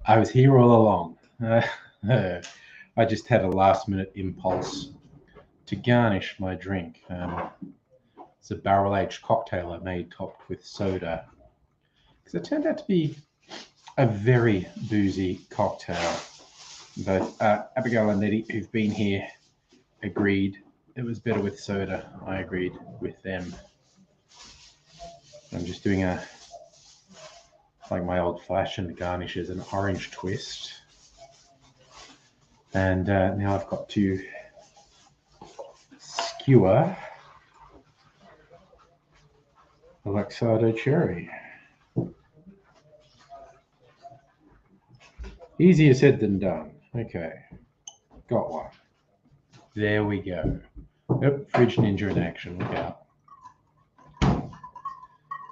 I was here all along. I just had a last-minute impulse to garnish my drink. It's a barrel-aged cocktail I made topped with soda, because it turned out to be a very boozy cocktail. Both Abigail and Nettie, who've been here, agreed it was better with soda. I agreed with them. I'm just doing like my old-fashioned garnishes, an orange twist. And now I've got to skewer the Luxardo cherry. Easier said than done. Okay, got one. There we go. Yep, Fridge Ninja in action, look out.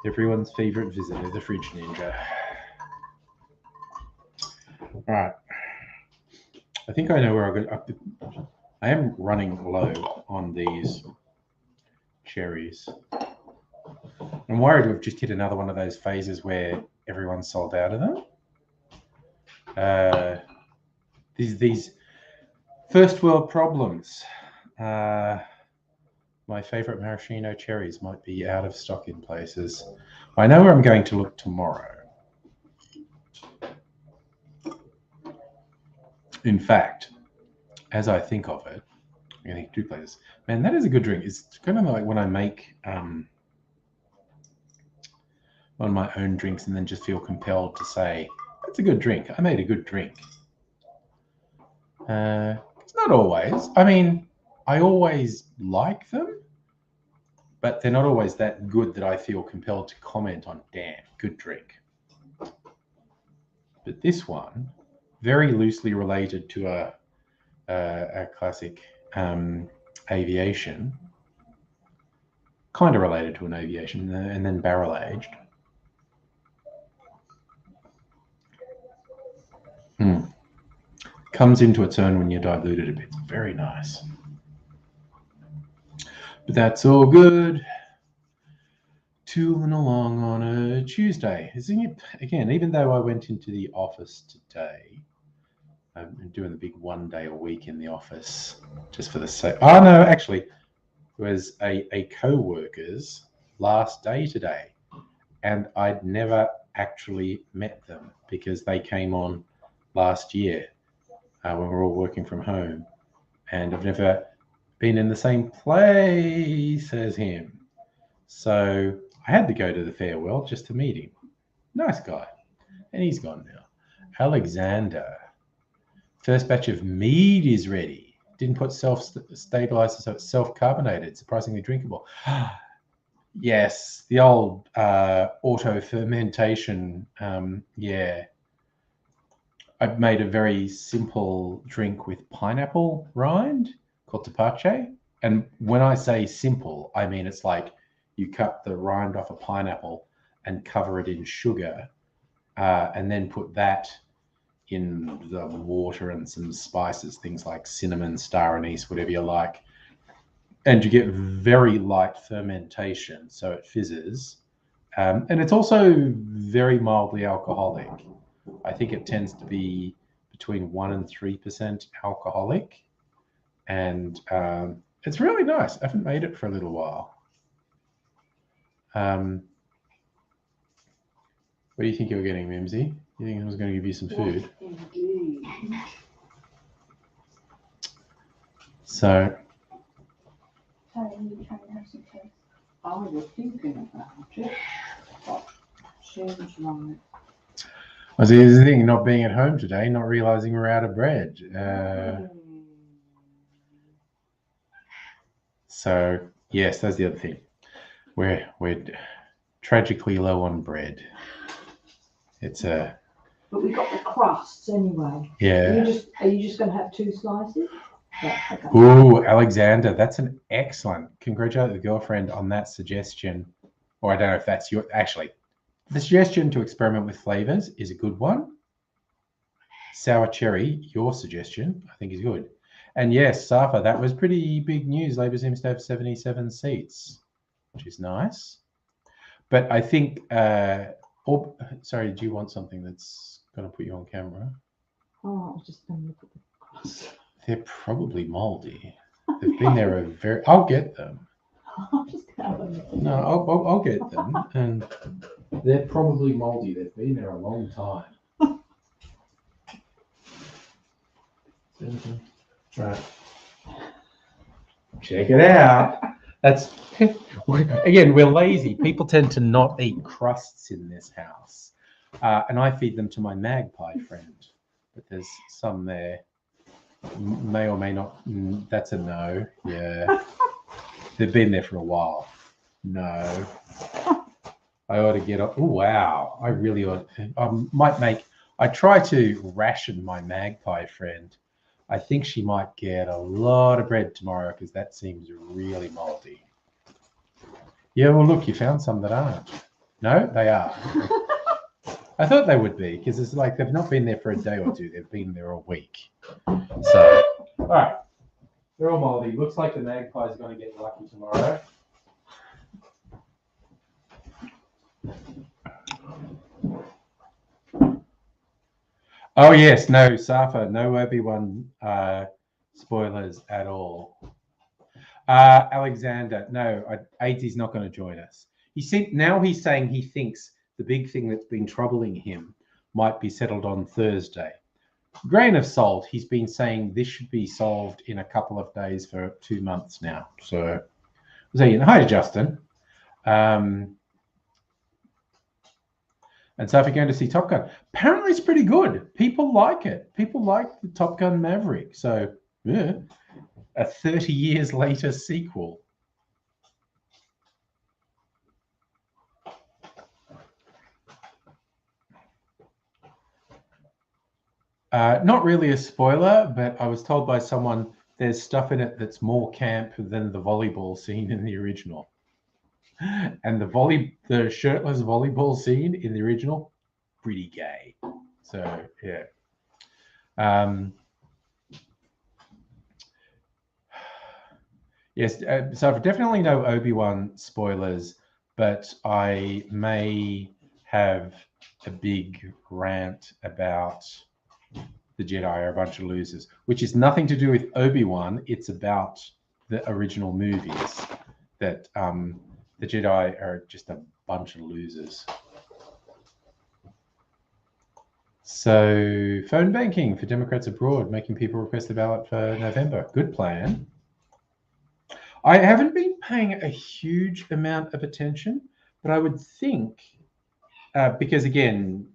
Everyone's favorite visitor, the Fridge Ninja. All right. I think I know where I'm going. I am running low on these cherries. I'm worried we've just hit another one of those phases where everyone's sold out of them. These first world problems. My favorite maraschino cherries might be out of stock in places. I know where I'm going to look tomorrow. In fact, as I think of it, I'm going to two places. Man, that is a good drink. It's kind of like when I make one of my own drinks and then just feel compelled to say, that's a good drink. I made a good drink. It's not always. I mean, I always like them, but they're not always that good that I feel compelled to comment on, damn, good drink. But this one, very loosely related to a classic aviation, kind of related to an aviation, and then barrel aged. Comes into its own when you dilute it a bit. It's very nice. But that's all good. Tooling along on a Tuesday. Isn't it? Again, even though I went into the office today, I'm doing the big 1 day a week in the office just for the sake. Oh no, actually, it was a co-worker's last day today, and I'd never actually met them because they came on last year when we were all working from home, and I've never been in the same place as him. So I had to go to the farewell just to meet him. Nice guy. And he's gone now. Alexander. First batch of mead is ready. Didn't put self-stabilizer, so it's self-carbonated, surprisingly drinkable. Yes, the old auto-fermentation. Yeah. I've made a very simple drink with pineapple rind called tepache. And when I say simple, I mean it's like you cut the rind off a pineapple and cover it in sugar, and then put that in the water and some spices, things like cinnamon, star anise, whatever you like. And you get very light fermentation, so it fizzes. And it's also very mildly alcoholic. I think it tends to be between 1% and 3% alcoholic. And it's really nice. I haven't made it for a little while. What do you think you were getting, Mimsy? You think I was going to give you some food? Indeed. So. Sorry, you trying to have some toast? I was thinking about it, but seems like. I see the thing, not being at home today, not realizing we're out of bread. So yes, that's the other thing. We're tragically low on bread. It's a but we got the crusts anyway. Yeah. Are you just going to have 2 slices? Yeah, okay. Ooh, Alexander, that's an excellent. Congratulate the girlfriend on that suggestion. Or I don't know if that's your, actually, the suggestion to experiment with flavors is a good one. Sour cherry, your suggestion, I think is good. And yes, Safa, that was pretty big news. Labor seems to have 77 seats, which is nice. But I think, sorry, do you want something that's going to put you on camera? Oh, I was just going to look at the crust. They're probably moldy. They've been there a very. I'll get them. I'm just going to have a look. No, I'll get them, and they're probably moldy. They've been there a long time. Right. Check it out. That's again, we're lazy. People tend to not eat crusts in this house, and I feed them to my magpie friend. But there's some there. May or may not. That's a no. Yeah, they've been there for a while. No, I ought to get up. Oh wow, I really ought. Might make. I try to ration my magpie friend. I think she might get a lot of bread tomorrow because that seems really moldy. Yeah, well, look, you found some that aren't. No, they are. I thought they would be because it's like they've not been there for a day or two. They've been there a week. So, all right. They're all moldy. Looks like the magpie's going to get lucky tomorrow. Oh, yes. No, Safa. No Obi-Wan spoilers at all. Alexander. No, AIDzee's not going to join us. He's saying he thinks the big thing that's been troubling him might be settled on Thursday. Grain of salt, he's been saying this should be solved in a couple of days for 2 months now. So, hi, Justin. And so if you're going to see Top Gun, apparently it's pretty good. People like it. People like the Top Gun Maverick. So, yeah, a 30 years later sequel. Not really a spoiler, but I was told by someone there's stuff in it that's more camp than the volleyball scene in the original. And the shirtless volleyball scene in the original, pretty gay. So yeah. Yes, so I've definitely no Obi-Wan spoilers, but I may have a big rant about the Jedi are a bunch of losers, which is nothing to do with Obi-Wan. It's about the original movies that the Jedi are just a bunch of losers. So, phone banking for Democrats abroad, making people request the ballot for November. Good plan. I haven't been paying a huge amount of attention, but I would think, because again,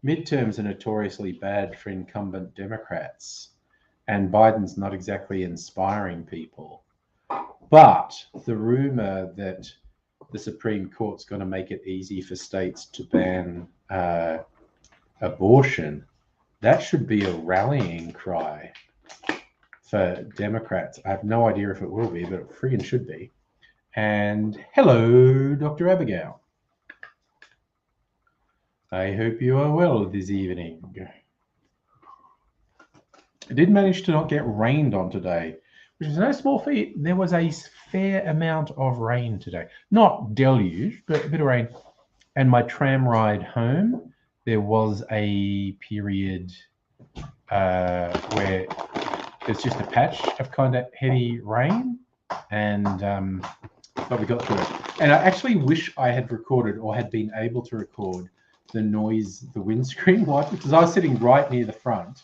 midterms are notoriously bad for incumbent Democrats, and Biden's not exactly inspiring people. But the rumor that the Supreme Court's going to make it easy for states to ban abortion, that should be a rallying cry for Democrats. I have no idea if it will be, but it friggin' should be. And hello, Dr. Abigail. I hope you are well this evening. I did manage to not get rained on today, which is no small feat. There was a fair amount of rain today. Not deluge, but a bit of rain. And my tram ride home, there was a period where there's just a patch of kind of heavy rain, and but we got through it. And I actually wish I had recorded or had been able to record the noise the windscreen wiper, because I was sitting right near the front,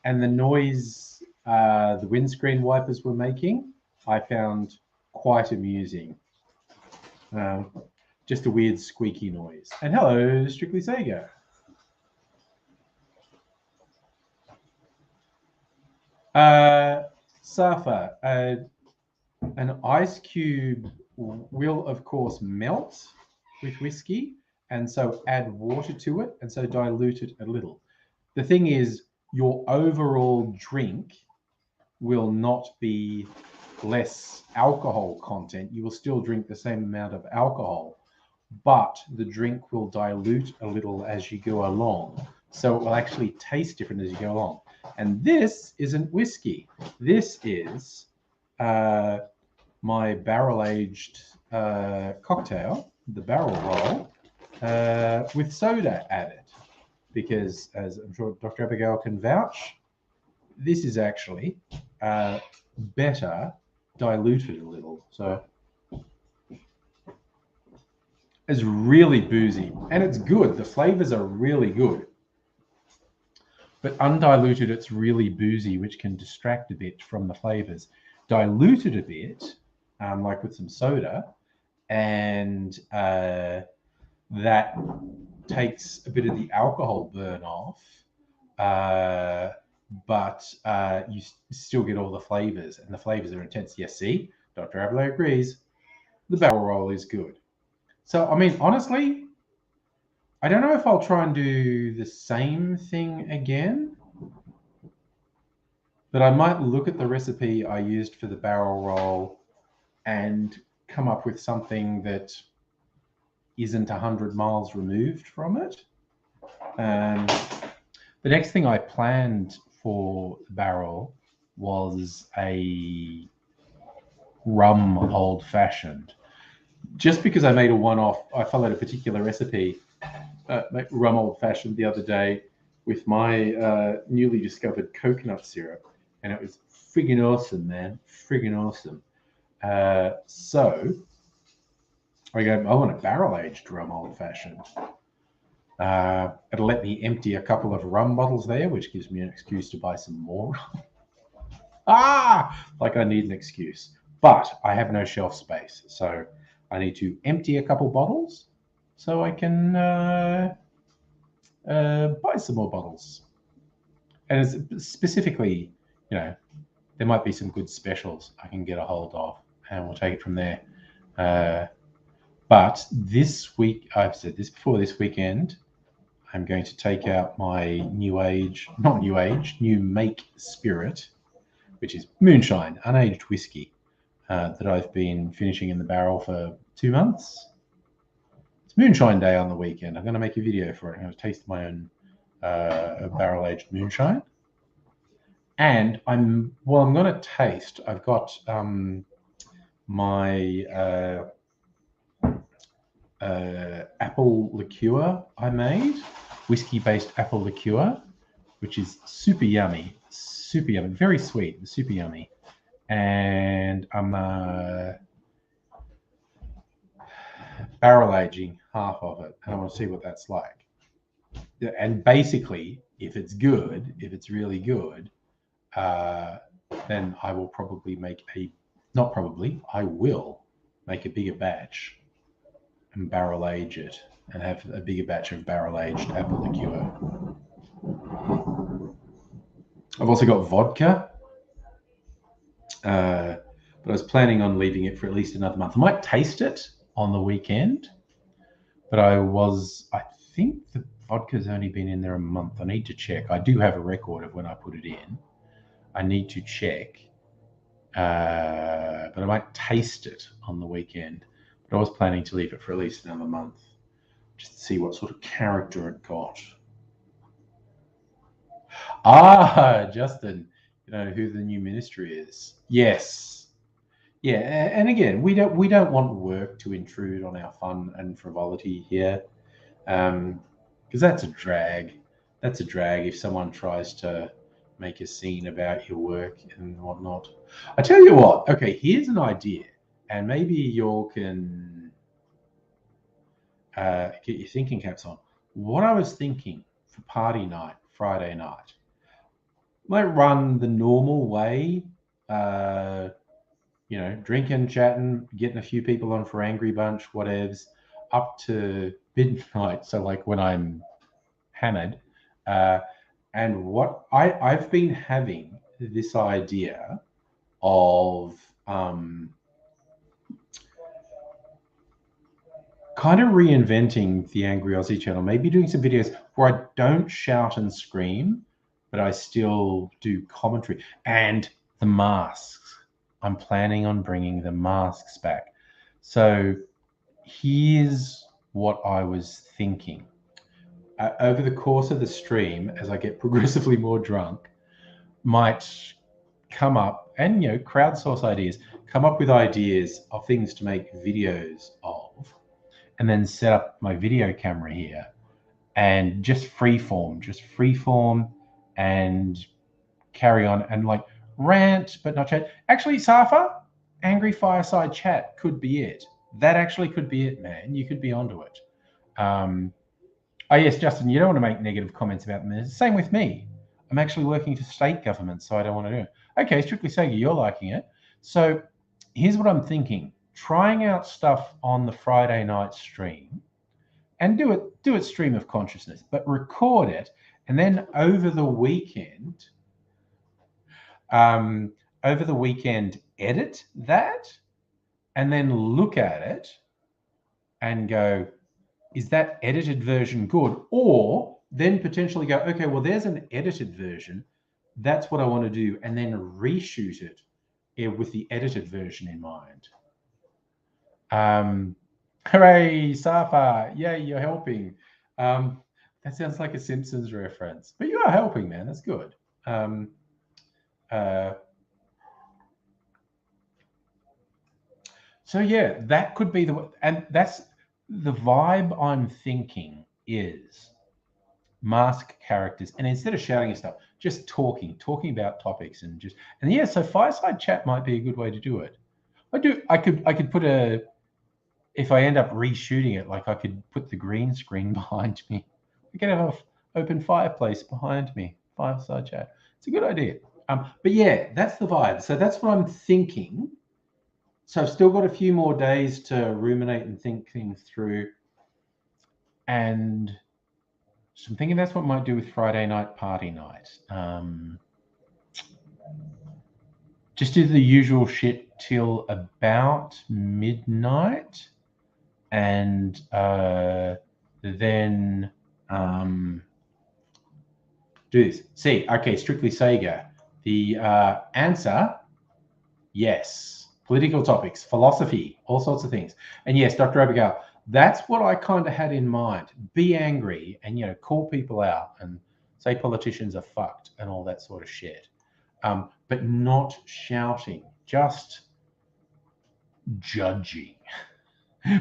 and the noise the windscreen wipers were making, I found quite amusing. Just a weird squeaky noise. And hello, Strictly Sega. Safa, an ice cube will, of course, melt with whiskey, and so add water to it, and so dilute it a little. The thing is, your overall drink will not be less alcohol content. You will still drink the same amount of alcohol, but the drink will dilute a little as you go along. So it will actually taste different as you go along. And this isn't whiskey. This is my barrel-aged cocktail, the barrel roll, with soda added. Because, as I'm sure Dr. Abigail can vouch, this is actually better diluted a little. So it's really boozy, and it's good. The flavors are really good. But undiluted, it's really boozy, which can distract a bit from the flavors. Diluted a bit, like with some soda, and that takes a bit of the alcohol burn off, but you still get all the flavors, and the flavors are intense. Yes, see, Dr. Abigail agrees. The barrel roll is good. So, I mean, honestly, I don't know if I'll try and do the same thing again, but I might look at the recipe I used for the barrel roll and come up with something that isn't 100 miles removed from it. The next thing I planned for the barrel was a rum old fashioned. Just because I made a one-off, I followed a particular recipe, rum old fashioned the other day with my newly discovered coconut syrup, and it was friggin' awesome, man, friggin' awesome. So I go, I want a barrel-aged rum old fashioned. It'll let me empty a couple of rum bottles there, which gives me an excuse to buy some more. Like I need an excuse. But I have no shelf space, so I need to empty a couple bottles so I can buy some more bottles. And it's specifically, there might be some good specials I can get a hold of, and we'll take it from there. But this week, I've said this before, this weekend, I'm going to take out my new make spirit, which is moonshine, unaged whiskey, that I've been finishing in the barrel for 2 months. It's moonshine day on the weekend. I'm going to make a video for it. I'm going to taste my own barrel-aged moonshine. And I'm going to taste. I've got my apple liqueur I made, whiskey-based apple liqueur, which is super yummy, very sweet, super yummy. And I'm barrel aging half of it, and I want to see what that's like. And basically, if it's good, if it's really good, then I will probably make I will make a bigger batch and barrel age it and have a bigger batch of barrel aged apple liqueur. I've also got vodka, but I was planning on leaving it for at least another month. I might taste it on the weekend, but I think the vodka's only been in there a month. I need to check. I do have a record of when I put it in. I need to check, but I might taste it on the weekend. But I was planning to leave it for at least another month, just to see what sort of character it got. Justin, who the new ministry is. Yes. Yeah, and again, we don't want work to intrude on our fun and frivolity here, because that's a drag. That's a drag if someone tries to make a scene about your work and whatnot. I tell you what. Okay, here's an idea, and maybe you all can get your thinking caps on. What I was thinking for party night, Friday night, might run the normal way. Drinking, chatting, getting a few people on for Angry Bunch, whatevs, up to midnight. So like when I'm hammered. And what I've been having this idea of kind of reinventing the Angry Aussie channel, maybe doing some videos where I don't shout and scream, but I still do commentary. And the masks. I'm planning on bringing the masks back. So here's what I was thinking. Over the course of the stream, as I get progressively more drunk, might come up and, crowdsource ideas, come up with ideas of things to make videos of, and then set up my video camera here and just freeform and carry on and like rant, but not chat. Actually, Safa, Angry Fireside Chat could be it. That actually could be it, man. You could be onto it. Oh, yes, Justin, you don't want to make negative comments about them. Same with me. I'm actually working for state government, so I don't want to do it. Okay, Strictly Sega, you're liking it. So here's what I'm thinking. Trying out stuff on the Friday night stream and do it stream of consciousness, but record it. And then over the weekend, edit that and then look at it and go, is that edited version good? Or then potentially go, okay, well, there's an edited version. That's what I want to do. And then reshoot it with the edited version in mind. Hooray, Safa. Yay, you're helping. That sounds like a Simpsons reference. But you are helping, man. That's good. So, yeah, that could be and that's the vibe I'm thinking is mask characters, and instead of shouting and stuff, just talking about topics and yeah. So fireside chat might be a good way to do it. I could put if I end up reshooting it, like I could put the green screen behind me. We could have an open fireplace behind me. Fireside chat. It's a good idea. But yeah, that's the vibe. So that's what I'm thinking. So I've still got a few more days to ruminate and think things through. And so I'm thinking that's what I might do with Friday night party night. Just do the usual shit till about midnight. And then do this. See, okay, Strictly Sega. The answer, yes. Political topics, philosophy, all sorts of things. And yes, Dr. Abigail, that's what I kind of had in mind. Be angry and, call people out and say politicians are fucked and all that sort of shit. But not shouting, just judging.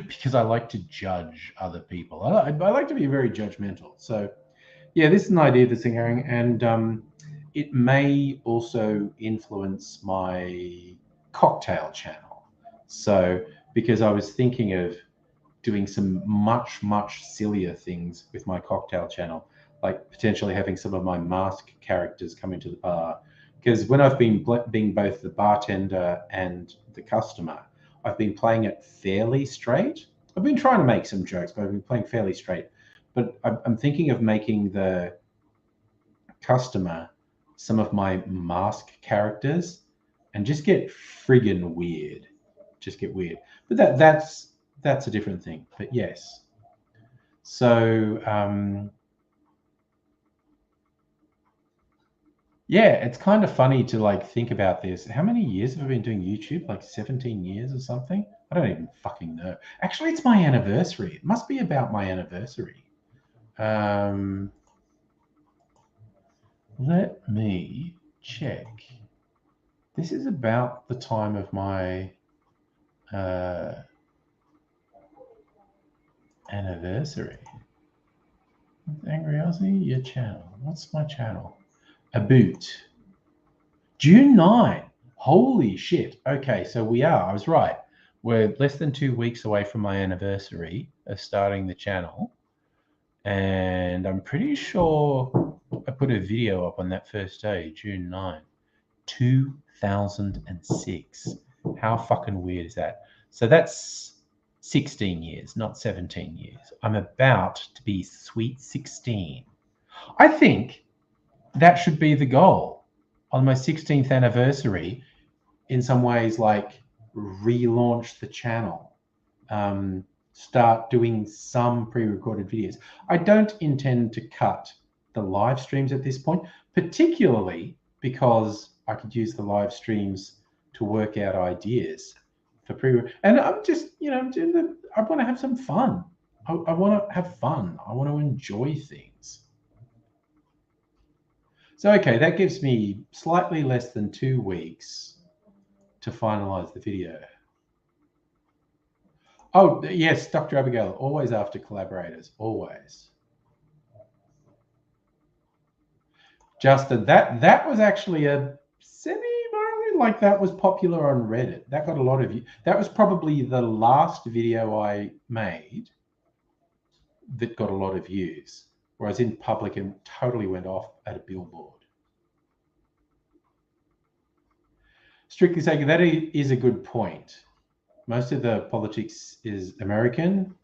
Because I like to judge other people. I like to be very judgmental. So, yeah, this is an idea that's going, and it may also influence my cocktail channel. So, because I was thinking of doing some much, much sillier things with my cocktail channel, like potentially having some of my mask characters come into the bar. Because when I've been being both the bartender and the customer, I've been playing it fairly straight. I've been trying to make some jokes, but I've been playing fairly straight. But I'm thinking of making the customer some of my mask characters and just get friggin' weird. Just get weird. But that's a different thing. But yes. So yeah, it's kind of funny to think about this. How many years have I been doing YouTube? Like 17 years or something? I don't even fucking know. Actually, it's my anniversary. It must be about my anniversary. Let me check. This is about the time of my anniversary. Angry Aussie, your channel. What's my channel? A boot. June 9. Holy shit. Okay, so I was right. We're less than 2 weeks away from my anniversary of starting the channel. And I'm pretty sure I put a video up on that first day, June 9, 2006. How fucking weird is that? So that's 16 years, not 17 years. I'm about to be sweet 16. I think that should be the goal on my 16th anniversary. In some ways, relaunch the channel. start doing some pre-recorded videos. I don't intend to cut the live streams at this point, particularly because I could use the live streams to work out ideas for and I'm just, I'm doing I want to have some fun. I want to have fun. I want to enjoy things. So, okay, that gives me slightly less than 2 weeks to finalize the video. Oh, yes, Dr. Abigail, always after collaborators, always. Justin, that was actually a semi-viral, like that was popular on Reddit. That got a lot of views. That was probably the last video I made that got a lot of views, where I was in public and totally went off at a billboard. Strictly saying, that is a good point. Most of the politics is American.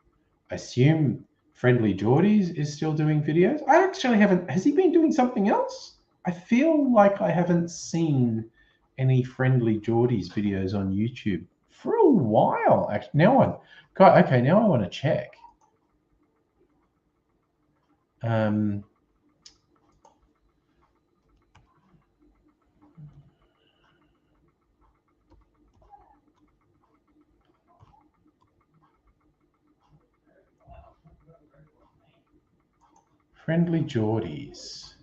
I assume Friendly Geordies is still doing videos. I actually haven't. Has he been doing something else? I feel like I haven't seen any Friendly Geordies videos on YouTube for a while. Actually, now I want to check. Friendly Geordies.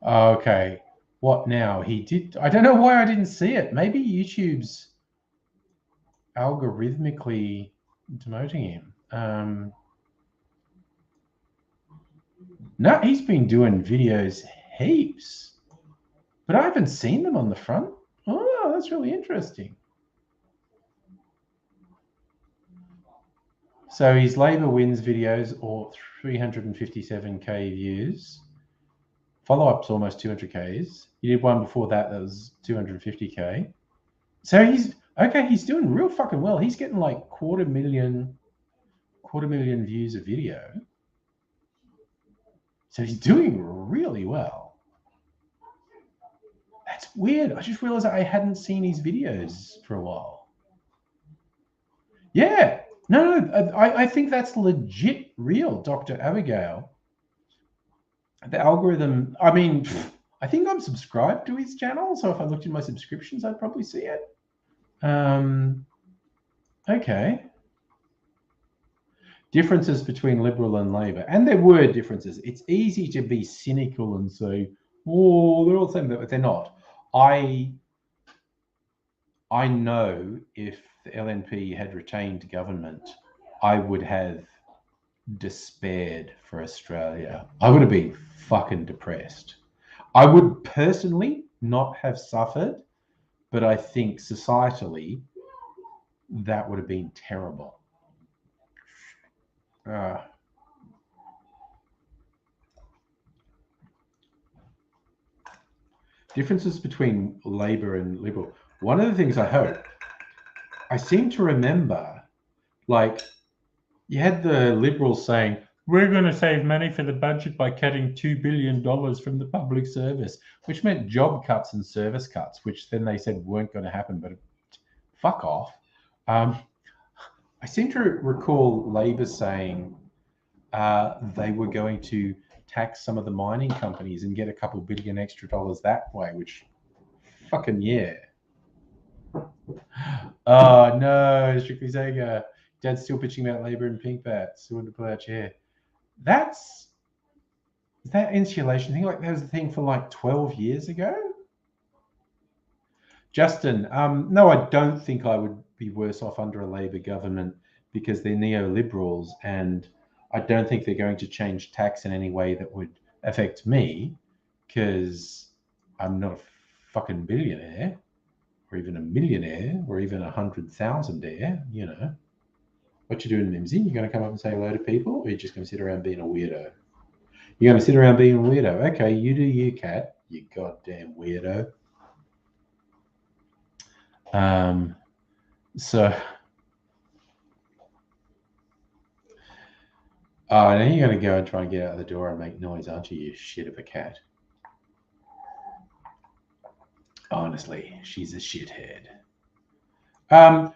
Okay. What now? He did. I don't know why I didn't see it. Maybe YouTube's algorithmically demoting him. No, he's been doing videos heaps, but I haven't seen them on the front. Oh, that's really interesting. So his Labour wins videos, or 357k views. Follow-up's almost 200k's. He did one before that was 250k. So he's doing real fucking well. He's getting like quarter million views a video. So he's doing really well. That's weird. I just realized I hadn't seen his videos for a while. Yeah. No, I think that's legit real, Dr. Abigail. The algorithm, I mean, I think I'm subscribed to his channel, so if I looked in my subscriptions, I'd probably see it. Okay. Differences between Liberal and Labor. And there were differences. It's easy to be cynical and say, oh, they're all the same, but they're not. I know if the LNP had retained government, I would have despaired for Australia. I would have been fucking depressed. I would personally not have suffered, but I think societally that would have been terrible. Differences between Labor and Liberal. One of the things I seem to remember, like, you had the Liberals saying, we're going to save money for the budget by cutting $2 billion from the public service, which meant job cuts and service cuts, which then they said weren't going to happen, but fuck off. I seem to recall Labor saying they were going to tax some of the mining companies and get a couple billion extra dollars that way, which fucking yeah. Oh no, Strictly Sega. Dad's still pitching about Labor and pink bats. Who wanted to pull out your hair? That insulation thing, like that was the thing for like 12 years ago. Justin, no, I don't think I would be worse off under a Labor government because they're neoliberals, and I don't think they're going to change tax in any way that would affect me because I'm not a fucking billionaire or even a millionaire or even 100,000-aire, you know. What you doing, Mimsy? You going to come up and say hello to people, or are you just going to sit around being a weirdo? You're going to sit around being a weirdo. Okay, you do you, cat. You goddamn weirdo. So, now you're going to go and try and get out the door and make noise, aren't you, you shit of a cat? Honestly, she's a shithead.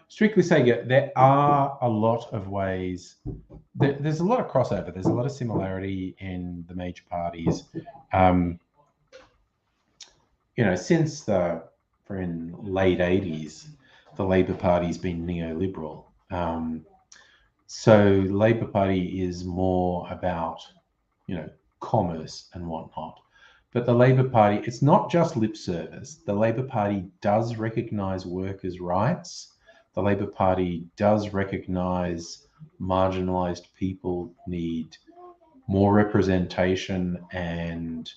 Strictly saying, there are a lot of ways. There's a lot of crossover. There's a lot of similarity in the major parties. Since the late 80s, the Labor Party's been neoliberal. So the Labor Party is more about, commerce and whatnot. But the Labor Party, it's not just lip service. The Labor Party does recognise workers' rights. The Labor Party does recognise marginalised people need more representation and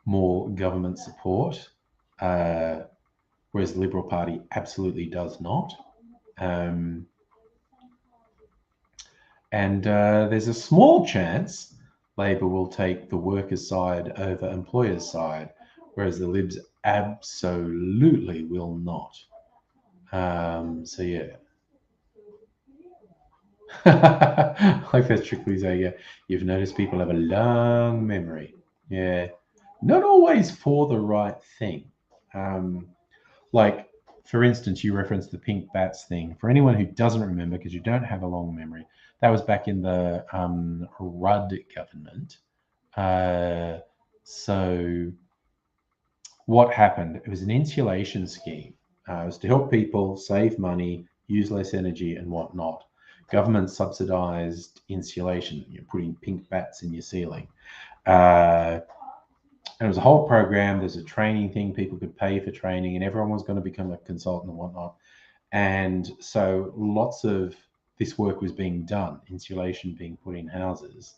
more government support, whereas the Liberal Party absolutely does not. And there's a small chance Labor will take the workers' side over employers' side, whereas the Libs absolutely will not. So yeah. Like that strictly say, yeah, you've noticed people have a long memory. Yeah. Not always for the right thing. Like, for instance, you referenced the pink bats thing. For anyone who doesn't remember, because you don't have a long memory, that was back in the Rudd government. So what happened? It was an insulation scheme. It was to help people save money, use less energy and whatnot. Government subsidized insulation. You're putting pink bats in your ceiling. And it was a whole program. There's a training thing. People could pay for training and everyone was going to become a consultant and whatnot. And so lots of this work was being done, insulation being put in houses.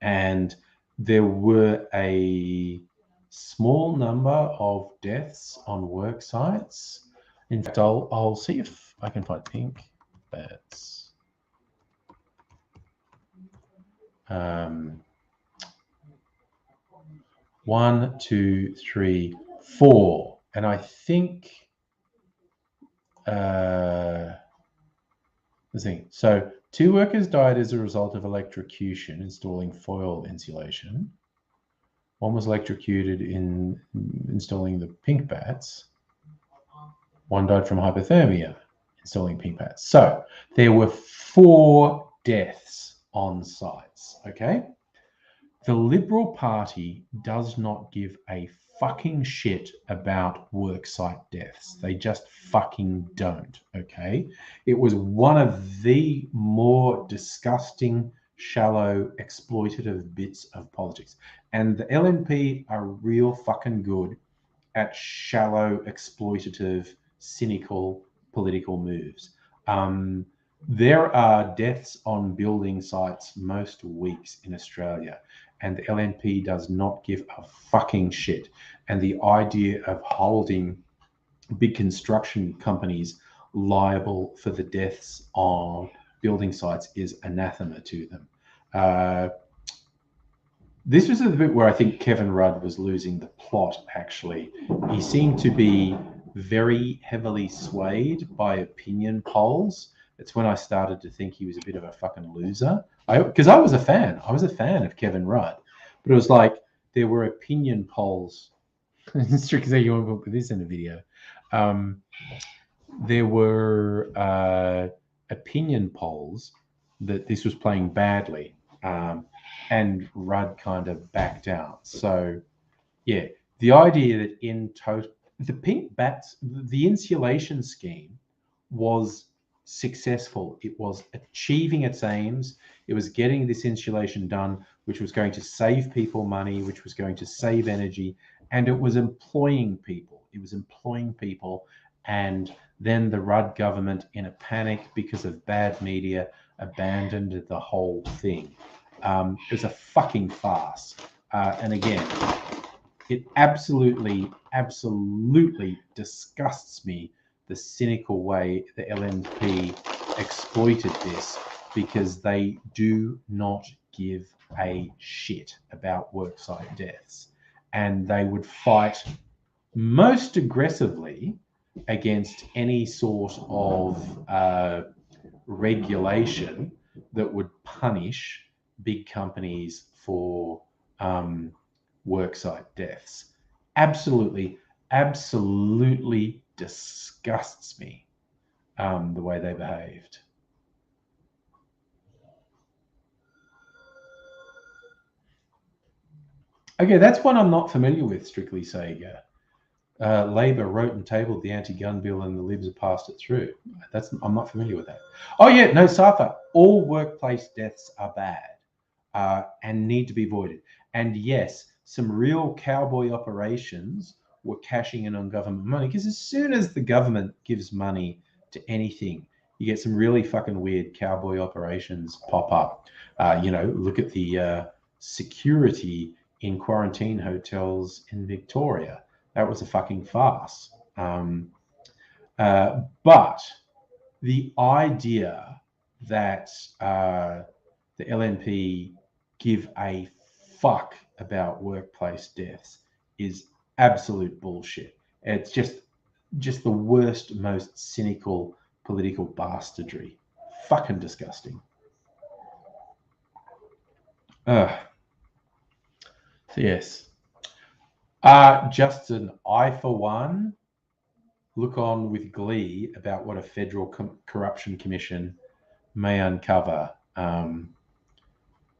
And there were a small number of deaths on work sites. In fact, I'll see if I can find pink bats. 1, 2, 3, 4, and I think let's see. So 2 workers died as a result of electrocution installing foil insulation. 1 was electrocuted in installing the pink bats. 1 died from hypothermia installing pink bats. So there were 4 deaths on sites. Okay. The Liberal Party does not give a fucking shit about worksite deaths. They just fucking don't, okay? It was one of the more disgusting, shallow, exploitative bits of politics. And the LNP are real fucking good at shallow, exploitative, cynical political moves. There are deaths on building sites most weeks in Australia, and the LNP does not give a fucking shit. And the idea of holding big construction companies liable for the deaths on building sites is anathema to them. This was the bit where I think Kevin Rudd was losing the plot, actually. He seemed to be very heavily swayed by opinion polls. It's when I started to think he was a bit of a fucking loser. Because I was a fan. I was a fan of Kevin Rudd. But it was like there were opinion polls. It's tricky that you want to put this in a video. There were opinion polls that this was playing badly. And Rudd kind of backed out. So, yeah, the idea that in total, the pink bats, the insulation scheme was successful. It was achieving its aims. It was getting this insulation done, which was going to save people money, which was going to save energy, and it was employing people. It was employing people. And then the Rudd government, in a panic because of bad media, abandoned the whole thing. It was a fucking farce. And again, it absolutely, absolutely disgusts me the cynical way the LNP exploited this, because they do not give a shit about worksite deaths. And they would fight most aggressively against any sort of regulation that would punish big companies for worksite deaths. Absolutely, absolutely disgusts me, the way they behaved. Okay, that's one I'm not familiar with, Strictly Sega. Labor wrote and tabled the anti-gun bill and the Libs have passed it through. I'm not familiar with that. Oh yeah, no, Safa, all workplace deaths are bad and need to be avoided. And yes, some real cowboy operations were cashing in on government money, because as soon as the government gives money to anything, you get some really fucking weird cowboy operations pop up. Look at the security in quarantine hotels in Victoria. That was a fucking farce. But the idea that the LNP give a fuck about workplace deaths is absolute bullshit. It's just the worst, most cynical political bastardry. Fucking disgusting. So yes. Justin, I for one look on with glee about what a federal corruption commission may uncover.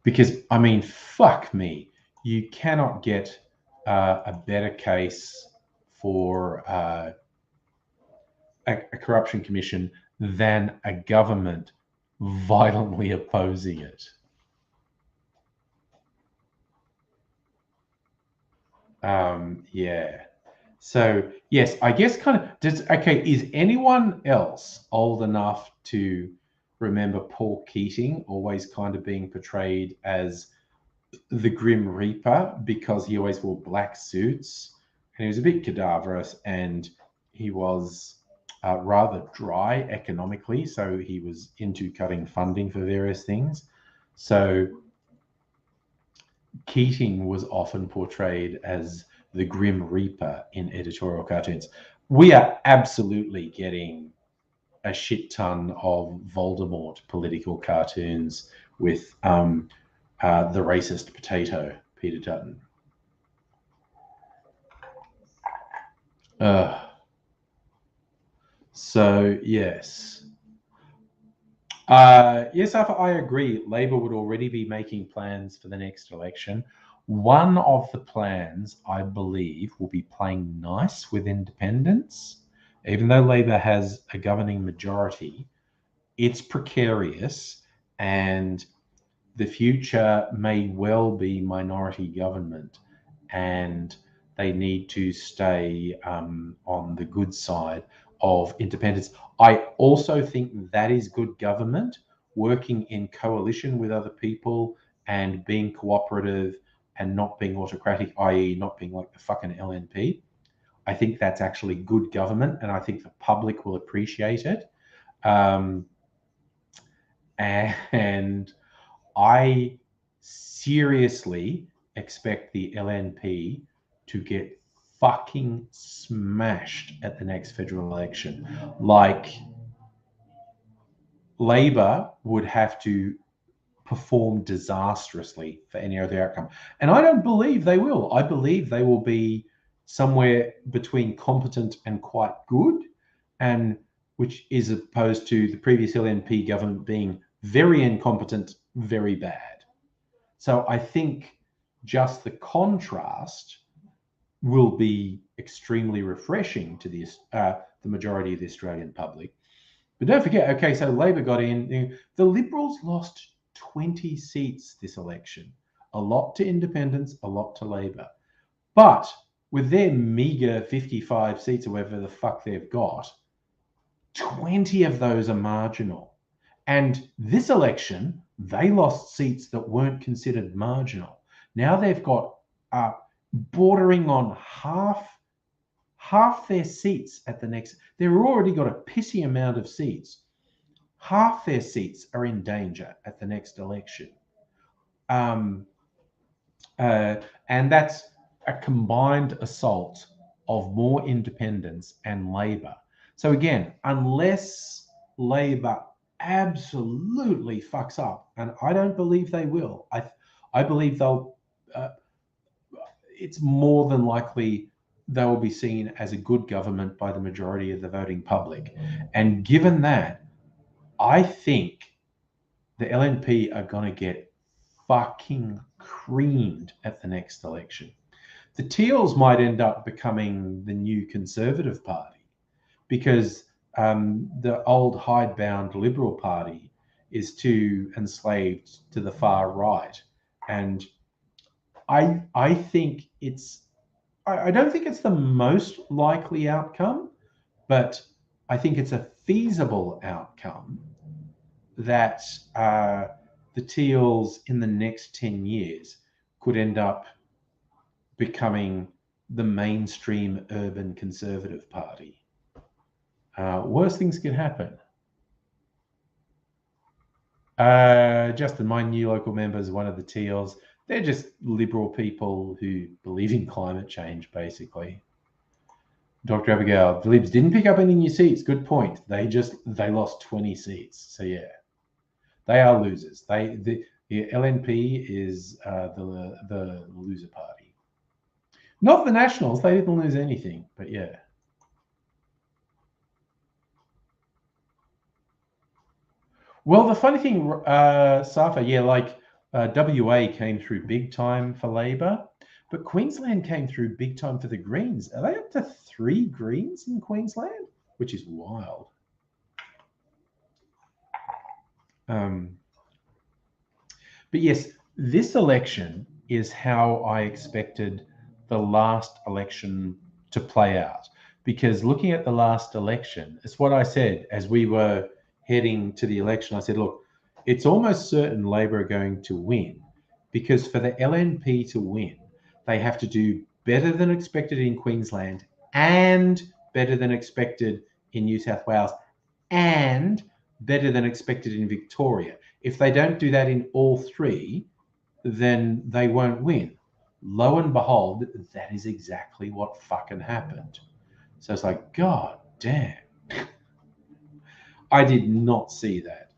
Because, I mean, fuck me, you cannot get a better case for a corruption commission than a government violently opposing it. Yeah. So yes, I guess is anyone else old enough to remember Paul Keating always kind of being portrayed as the Grim Reaper because he always wore black suits and he was a bit cadaverous and he was rather dry economically, so he was into cutting funding for various things. So Keating was often portrayed as the Grim Reaper in editorial cartoons. We are absolutely getting a shit ton of Voldemort political cartoons with the racist potato, Peter Dutton. So, yes. Yes, I agree. Labor would already be making plans for the next election. One of the plans, I believe, will be playing nice with independents. Even though Labor has a governing majority, it's precarious and the future may well be minority government, and they need to stay on the good side of independence. I also think that is good government, working in coalition with other people and being cooperative and not being autocratic, i.e. not being like the fucking LNP. I think that's actually good government, and I think the public will appreciate it. And I seriously expect the LNP to get fucking smashed at the next federal election. Like, Labor would have to perform disastrously for any other outcome. And I don't believe they will. I believe they will be somewhere between competent and quite good, and which is opposed to the previous LNP government being very incompetent, very bad. So I think just the contrast will be extremely refreshing to the majority of the Australian public. But don't forget, okay, so Labor got in. The Liberals lost 20 seats this election. A lot to independents, a lot to Labor. But with their meager 55 seats or whatever the fuck they've got, 20 of those are marginal. And this election, they lost seats that weren't considered marginal. Now they've got bordering on half their seats at the next. They've already got a pissy amount of seats. Half their seats are in danger at the next election. And that's a combined assault of more independents and Labor. So again, unless Labor absolutely fucks up, and I don't believe they will, I believe they'll, it's more than likely they will be seen as a good government by the majority of the voting public. And given that, I think the LNP are going to get fucking creamed at the next election. The Teals might end up becoming the new Conservative Party because the old hidebound Liberal Party is too enslaved to the far right. And I think I don't think it's the most likely outcome, but I think it's a feasible outcome that the Teals in the next 10 years could end up becoming the mainstream urban Conservative Party. Worse things could happen. Justin, my new local member is one of the Teals. They're just liberal people who believe in climate change, basically. Dr. Abigail, the Libs didn't pick up any new seats. Good point. They lost 20 seats. So yeah, they are losers. The LNP is the loser party. Not the Nationals. They didn't lose anything, but yeah. Well, the funny thing, Safa, yeah, like WA came through big time for Labor, but Queensland came through big time for the Greens. Are they up to 3 Greens in Queensland? Which is wild. But yes, this election is how I expected the last election to play out. Because looking at the last election, it's what I said as we were heading to the election. I said, look, it's almost certain Labor are going to win, because for the LNP to win, they have to do better than expected in Queensland and better than expected in New South Wales and better than expected in Victoria. If they don't do that in all 3, then they won't win. Lo and behold, that is exactly what fucking happened. So it's like, God damn. I did not see that.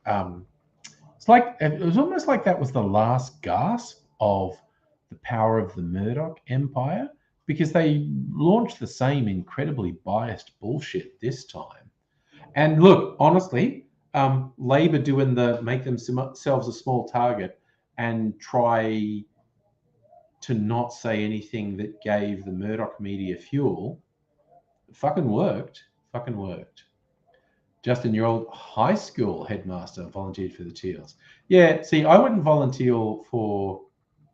It was almost like that was the last gasp of the power of the Murdoch empire, because they launched the same incredibly biased bullshit this time. And look, honestly, Labor doing the make themselves a small target and try to not say anything that gave the Murdoch media fuel fucking worked. Justin, your old high school headmaster volunteered for the Teals. Yeah, see, I wouldn't volunteer for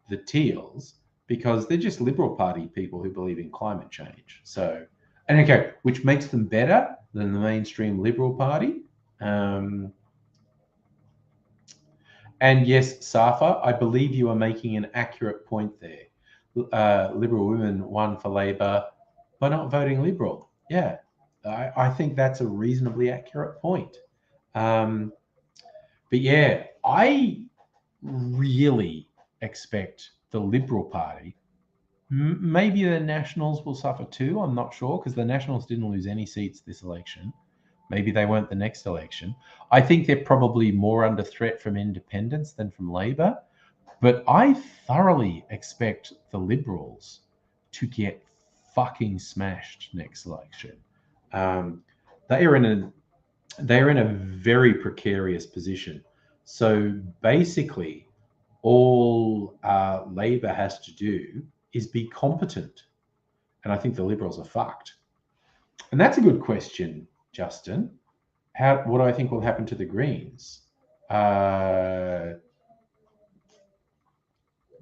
the Teals because they're just Liberal Party people who believe in climate change. So, and okay, which makes them better than the mainstream Liberal Party. And yes, Safa, I believe you are making an accurate point there. Liberal women won for Labor by not voting Liberal. Yeah, I think that's a reasonably accurate point. But yeah, I really expect the Liberal Party, maybe the Nationals will suffer too. I'm not sure, because the Nationals didn't lose any seats this election. Maybe they weren't the next election. I think they're probably more under threat from independents than from Labor. But I thoroughly expect the Liberals to get fucking smashed next election. They're in a very precarious position. So basically, all Labor has to do is be competent, and I think the Liberals are fucked. And that's a good question, Justin. What do I think will happen to the Greens? Kind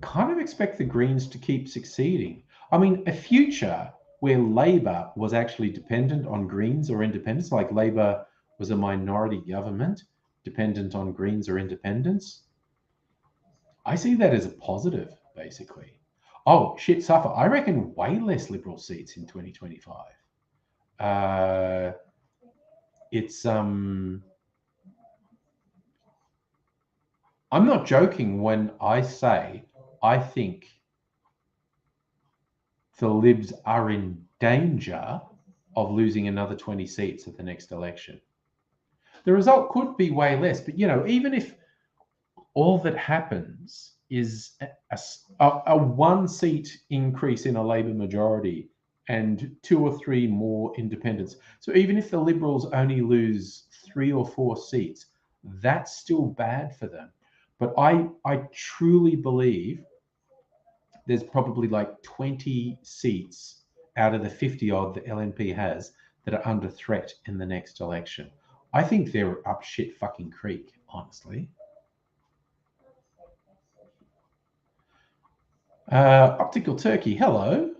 of expect the Greens to keep succeeding. I mean, a future where Labor was actually dependent on Greens or independents, like Labor was a minority government dependent on Greens or independents, I see that as a positive, basically. Oh, shit, Safa, I reckon way less Liberal seats in 2025. I'm not joking when I say I think the Libs are in danger of losing another 20 seats at the next election. The result could be way less, but even if all that happens is a 1 seat increase in a Labor majority and 2 or 3 more independents. So even if the Liberals only lose 3 or 4 seats, that's still bad for them. But I truly believe there's probably like 20 seats out of the 50 odd the LNP has that are under threat in the next election. I think they're up shit fucking creek, honestly. Optical Turkey, hello.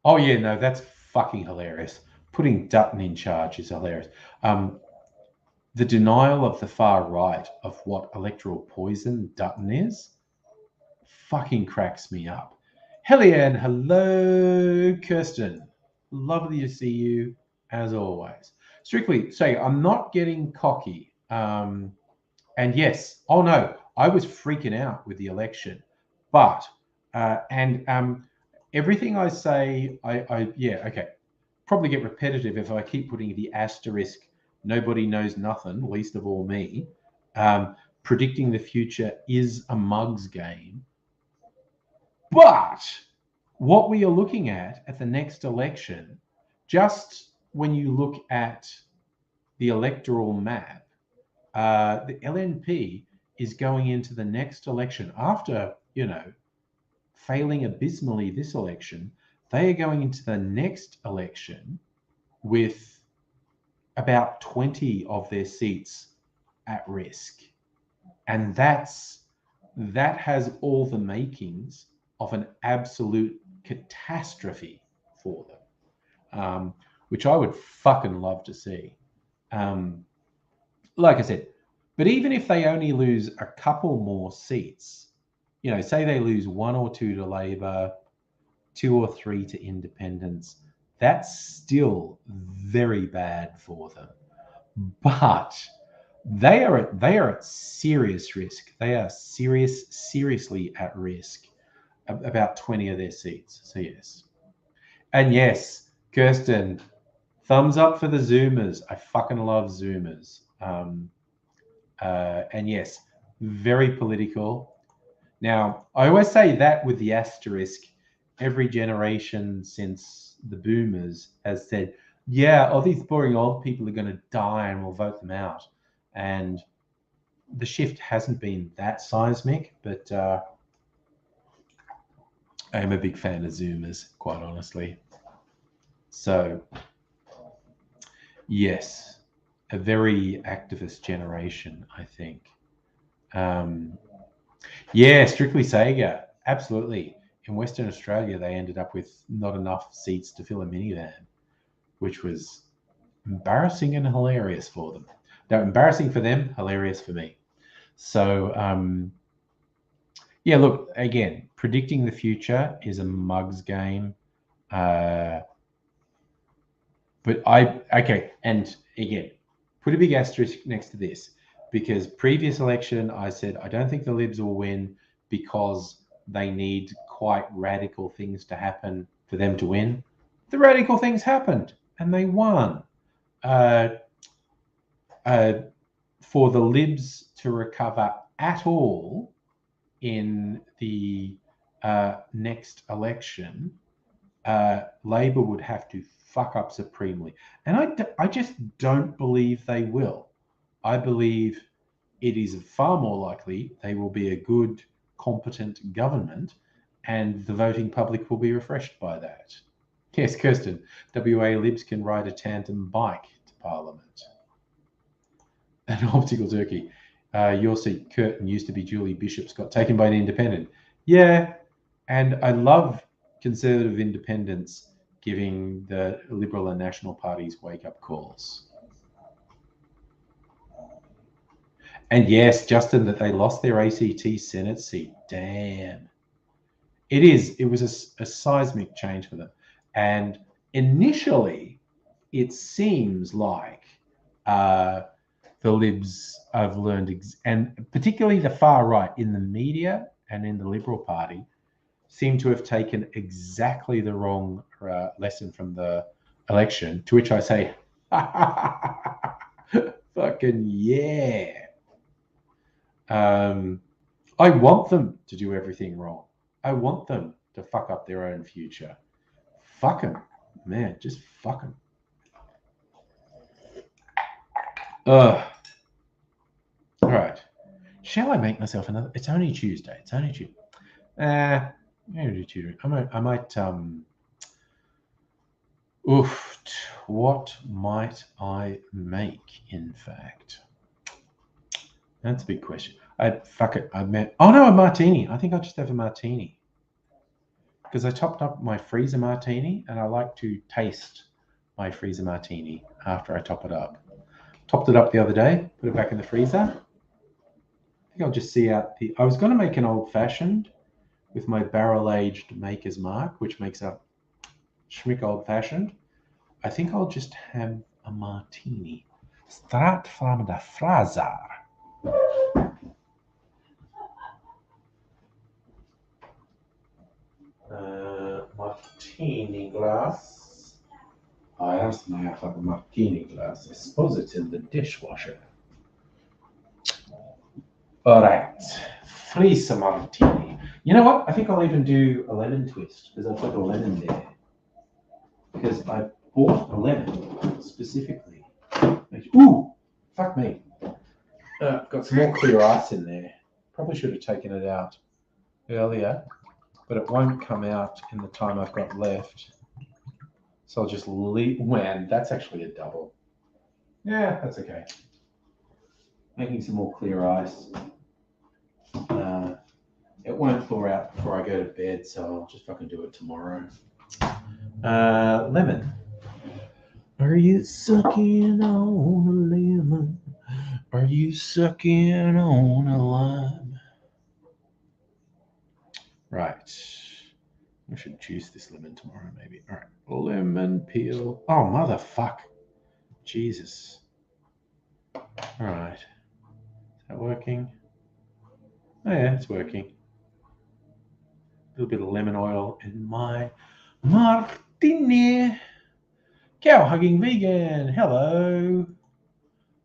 Oh yeah, no, that's fucking hilarious. Putting Dutton in charge is hilarious. The denial of the far right of what electoral poison Dutton is fucking cracks me up. Hellianne, hello, Kirsten. Lovely to see you as always. Strictly say, I'm not getting cocky. And yes, oh no, I was freaking out with the election, but everything I say, yeah, okay, probably get repetitive if I keep putting the asterisk. Nobody knows nothing, least of all me. Predicting the future is a mug's game. But what we are looking at the next election, just when you look at the electoral map, the LNP is going into the next election after, failing abysmally this election. They are going into the next election with about 20 of their seats at risk. And that has all the makings of an absolute catastrophe for them, which I would fucking love to see. Like I said, but even if they only lose a couple more seats, say they lose 1 or 2 to Labor, 2 or 3 to Independents, that's still very bad for them. But they are at serious risk. They are seriously at risk about 20 of their seats. So yes. And yes, Kirsten, thumbs up for the Zoomers. I fucking love Zoomers. And yes, very political. Now, I always say that with the asterisk. Every generation since the boomers has said, yeah, all these boring old people are going to die and we'll vote them out. And the shift hasn't been that seismic, but I am a big fan of Zoomers, quite honestly. So, yes, a very activist generation, I think. Yeah, strictly Sega, absolutely. In Western Australia, they ended up with not enough seats to fill a minivan, which was embarrassing and hilarious for them. No, embarrassing for them, hilarious for me. So, yeah, look, again, predicting the future is a mug's game. But okay, and again, put a big asterisk next to this, because previous election, I said, I don't think the Libs will win because they need quite radical things to happen for them to win. The radical things happened and they won. For the Libs to recover at all in the next election, Labor would have to fuck up supremely. And I just don't believe they will. I believe it is far more likely they will be a good, competent government and the voting public will be refreshed by that. Yes, Kirsten, WA Libs can ride a tandem bike to Parliament. And Optical Turkey, your seat, Curtin, used to be Julie Bishop's, got taken by an independent. Yeah, and I love Conservative independents giving the Liberal and National parties wake-up calls. And yes, Justin, that they lost their ACT Senate seat. Damn. It was a seismic change for them. And initially, it seems like the Libs have learned, and particularly the far right in the media and in the Liberal Party, seem to have taken exactly the wrong lesson from the election, to which I say, fucking yeah. I want them to do everything wrong. I want them to fuck up their own future. fuck him, man. Just fuck him. Ugh. All right. Shall I make myself another? It's only Tuesday. It's only Tuesday. I'm gonna do tutoring. I might. Oof. What might I make? In fact, that's a big question. Fuck it. Oh no, a martini. I think I'll just have a martini because I topped up my freezer martini, and I like to taste my freezer martini after I top it up. Topped it up the other day. Put it back in the freezer. I think I'll just see out the. I was going to make an old fashioned with my barrel aged Maker's Mark, which makes a schmick old fashioned. I think I'll just have a martini. Straight from the freezer. Martini glass. I asked my have a martini glass. I suppose it's in the dishwasher. All right. Freezer martini. You know what? I think I'll even do a lemon twist because I've got a lemon there. Because I bought a lemon specifically. Ooh, fuck me. Got some more clear ice in there. Probably should have taken it out earlier, but it won't come out in the time I've got left. So I'll just leave. Man, that's actually a double. Yeah, that's okay. Making some more clear ice. It won't thaw out before I go to bed, so I'll just fucking do it tomorrow. Lemon. Are you sucking on a lemon? Are you sucking on a lime? Right. I should juice this lemon tomorrow, maybe. All right. Lemon peel. Oh, motherfuck. Jesus. All right. Is that working? Oh, yeah, it's working. A little bit of lemon oil in my martini. Cow hugging vegan. Hello.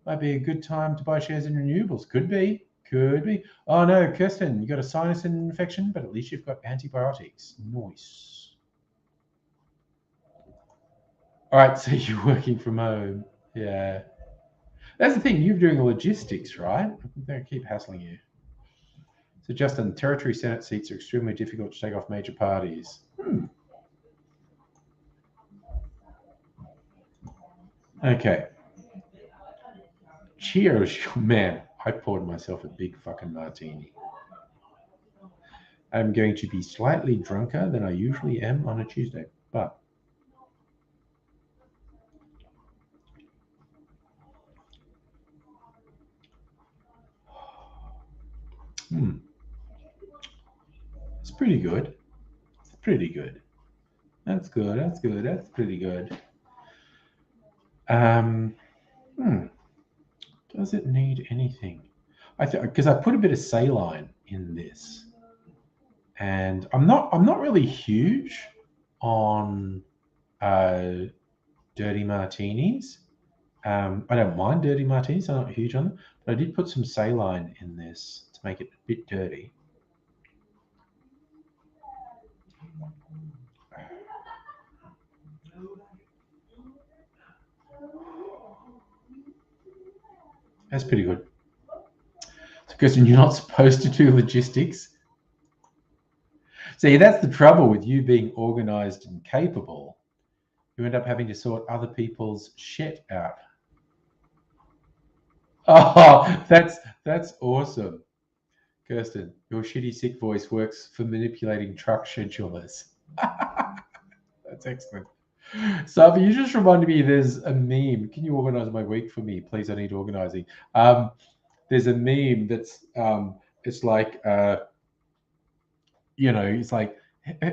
Might be a good time to buy shares in renewables. Could be. Could be. Oh no, Kirsten, you got a sinus infection, but at least you've got antibiotics. Nice. All right, so you're working from home. Yeah. That's the thing. You're doing the logistics, right? They keep hassling you. So, Justin, territory Senate seats are extremely difficult to take off major parties. Okay. Cheers, man. I poured myself a big fucking martini. I'm going to be slightly drunker than I usually am on a Tuesday, but it's pretty good. It's pretty good. That's good. That's good. That's pretty good. Does it need anything? Because I put a bit of saline in this, and I'm not really huge on dirty martinis. I don't mind dirty martinis. I'm not huge on them, but I did put some saline in this to make it a bit dirty. That's pretty good. So, Kristen, you're not supposed to do logistics. See, that's the trouble with you being organized and capable. You end up having to sort other people's shit out. Oh, that's awesome. Kirsten, your shitty sick voice works for manipulating truck schedulers. That's excellent. Savi, you just reminded me there's a meme. Can you organize my week for me? Please, I need organizing. There's a meme that's it's like it's like,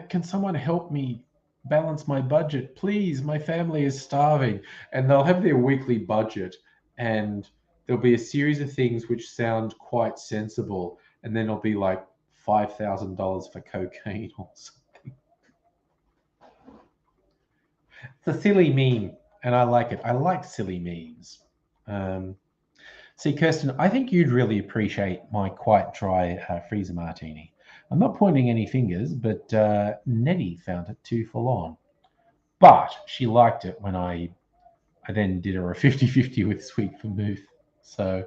can someone help me balance my budget? Please, my family is starving. And they'll have their weekly budget and there'll be a series of things which sound quite sensible. And then it'll be like $5,000 for cocaine or something. It's a silly meme, and I like it. I like silly memes. See, Kirsten, I think you'd really appreciate my quite dry freezer martini. I'm not pointing any fingers, but Nettie found it too full on. But she liked it when I then did her a 50-50 with Sweet Vermouth. So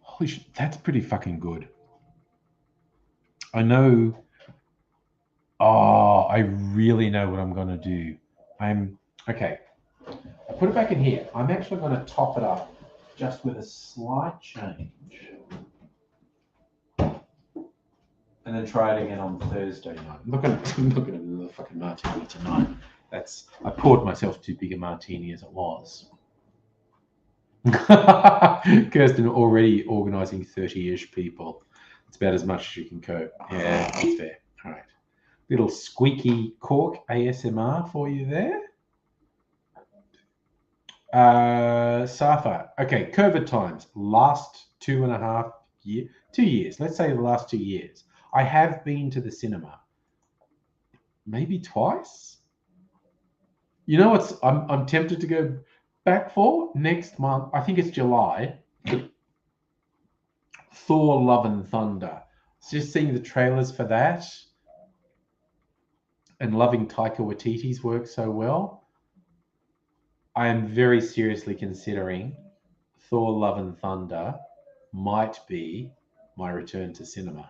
holy shit, that's pretty fucking good. I know. Oh, I really know what I'm gonna do. Okay. I put it back in here. I'm actually going to top it up just with a slight change. And then try it again on Thursday night. I'm not going to do the fucking martini tonight. I poured myself too big a martini as it was. Kirsten already organising 30-ish people. It's about as much as you can cope. Yeah, that's fair. All right. Little squeaky cork ASMR for you there. Safa. Okay, COVID times. Last 2.5 years. 2 years. Let's say the last 2 years. I have been to the cinema. Maybe twice. You know what? I'm tempted to go back for next month. I think it's July. Thor: Love and Thunder. Just seeing the trailers for that and loving Taika Waititi's work so well, I am very seriously considering Thor: Love and Thunder might be my return to cinema.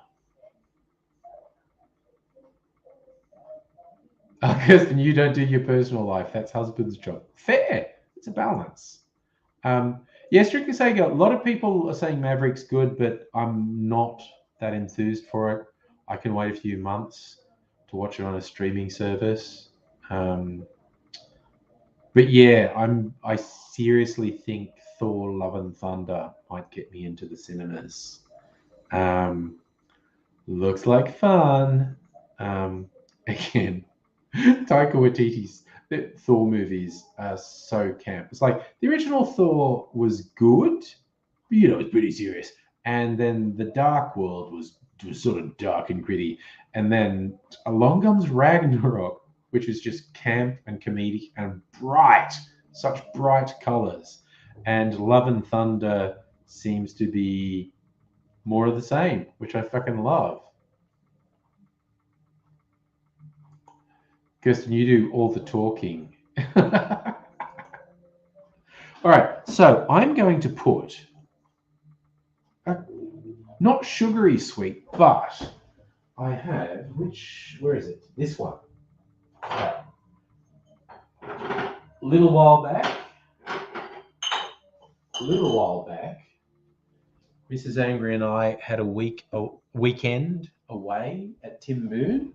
Kirsten, you don't do your personal life. That's husband's job. Fair. It's a balance. Strictly saying, a lot of people are saying Maverick's good, but I'm not that enthused for it. I can wait a few months to watch it on a streaming service. But yeah, I seriously think Thor: Love and Thunder might get me into the cinemas. Looks like fun. Again, Taika Waititi's Thor movies are so camp. It's like the original Thor was good, but it's pretty serious. And then the Dark World was sort of dark and gritty. And then along comes Ragnarok, which is just camp and comedic and bright, such bright colors. And Love and Thunder seems to be more of the same, which I fucking love. Kirsten, you do all the talking. All right, so I'm going to put not sugary sweet, but I have, where is it? This one. A little while back, Mrs. Angry and I had a weekend away at Timboon.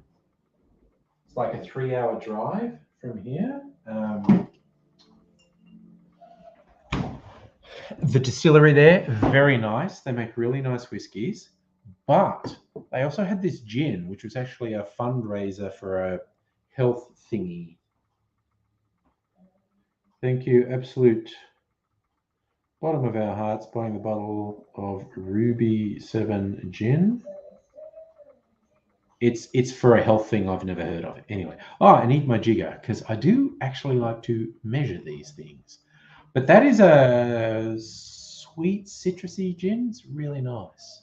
It's like a 3-hour drive from here. The distillery there, very nice. They make really nice whiskies, but they also had this gin, which was actually a fundraiser for a health thingy. Thank you, absolute bottom of our hearts, buying a bottle of Ruby 7 gin. It's for a health thing I've never heard of. Anyway, I need my jigger because I do actually like to measure these things. But that is a sweet citrusy gin. It's really nice.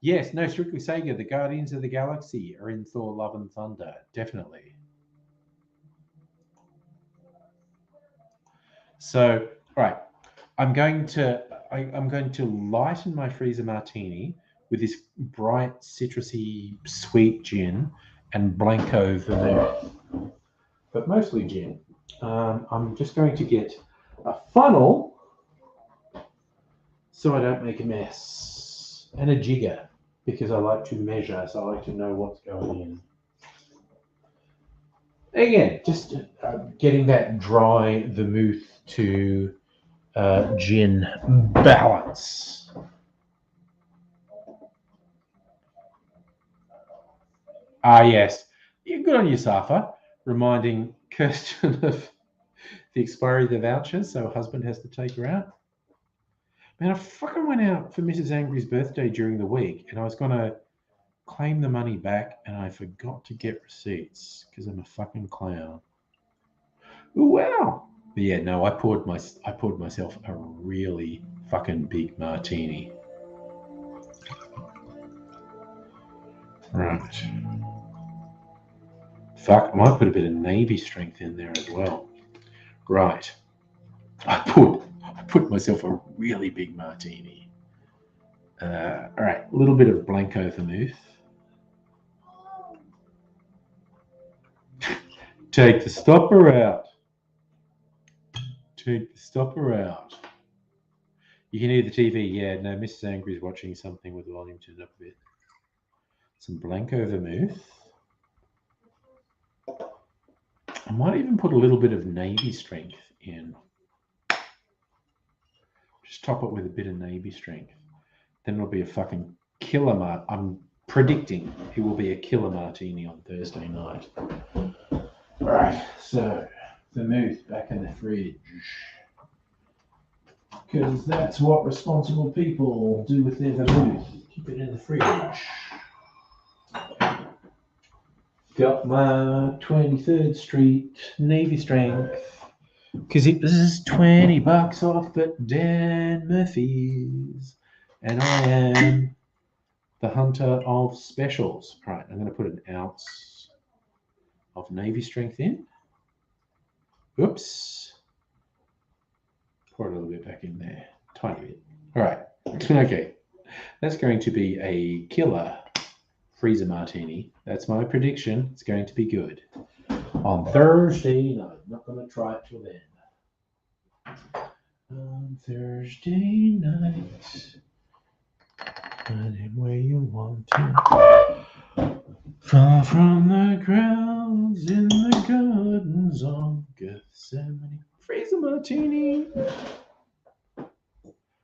Yes, no, strictly Sega. The Guardians of the Galaxy are in Thor: Love and Thunder, definitely. So, all right, I'm going to lighten my freezer martini with this bright citrusy sweet gin and Blanco vermouth, but mostly gin. I'm just going to get a funnel so I don't make a mess, and a jigger because I like to measure, so I like to know what's going in. Again, just getting that dry vermouth to gin balance. Yes. You're good on you, Safa, reminding Kirsten of the expiry of the vouchers, so her husband has to take her out. Man, I fucking went out for Mrs. Angry's birthday during the week, and I was going to claim the money back, and I forgot to get receipts because I'm a fucking clown. Ooh, wow. But yeah, no, I poured myself a really fucking big martini. Right. Fuck, I might put a bit of navy strength in there as well. Right. I put myself a really big martini. All right, a little bit of Blanco vermouth. Take the stopper out. Take the stopper out. You can hear the TV. Yeah, no, Mrs. Angry's watching something with the volume turned up a bit. Some Blanco vermouth. I might even put a little bit of navy strength in. Just top it with a bit of navy strength. Then it'll be a fucking killer I'm predicting it will be a killer martini on Thursday night. All right, so vermouth back in the fridge. Because that's what responsible people do with their vermouth. Keep it in the fridge. Got my 23rd Street Navy strength. Because it was $20 off at Dan Murphy's. And I am the hunter of specials. All right, I'm going to put an ounce of Navy strength in. Oops. Pour a little bit back in there. Tiny bit. All right. Okay. That's going to be a killer freezer martini. That's my prediction. It's going to be good. On Thursday night. Not going to try it till then. On Thursday night. Running where you want to. Far from the crowds in the gardens of Gethsemane. Freezer martini.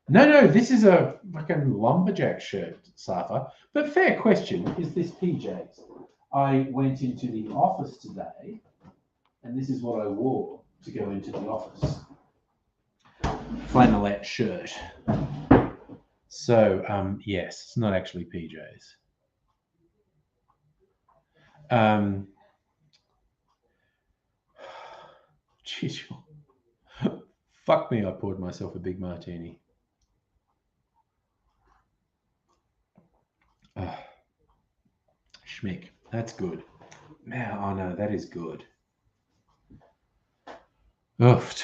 No, this is a fucking lumberjack shirt, Safa. But fair question, is this PJs? I went into the office today, and this is what I wore to go into the office. Flannelette shirt. So, yes, it's not actually PJs. Jeez, fuck me, I poured myself a big martini. Schmick, that's good. Man, oh no, that is good. Oofed.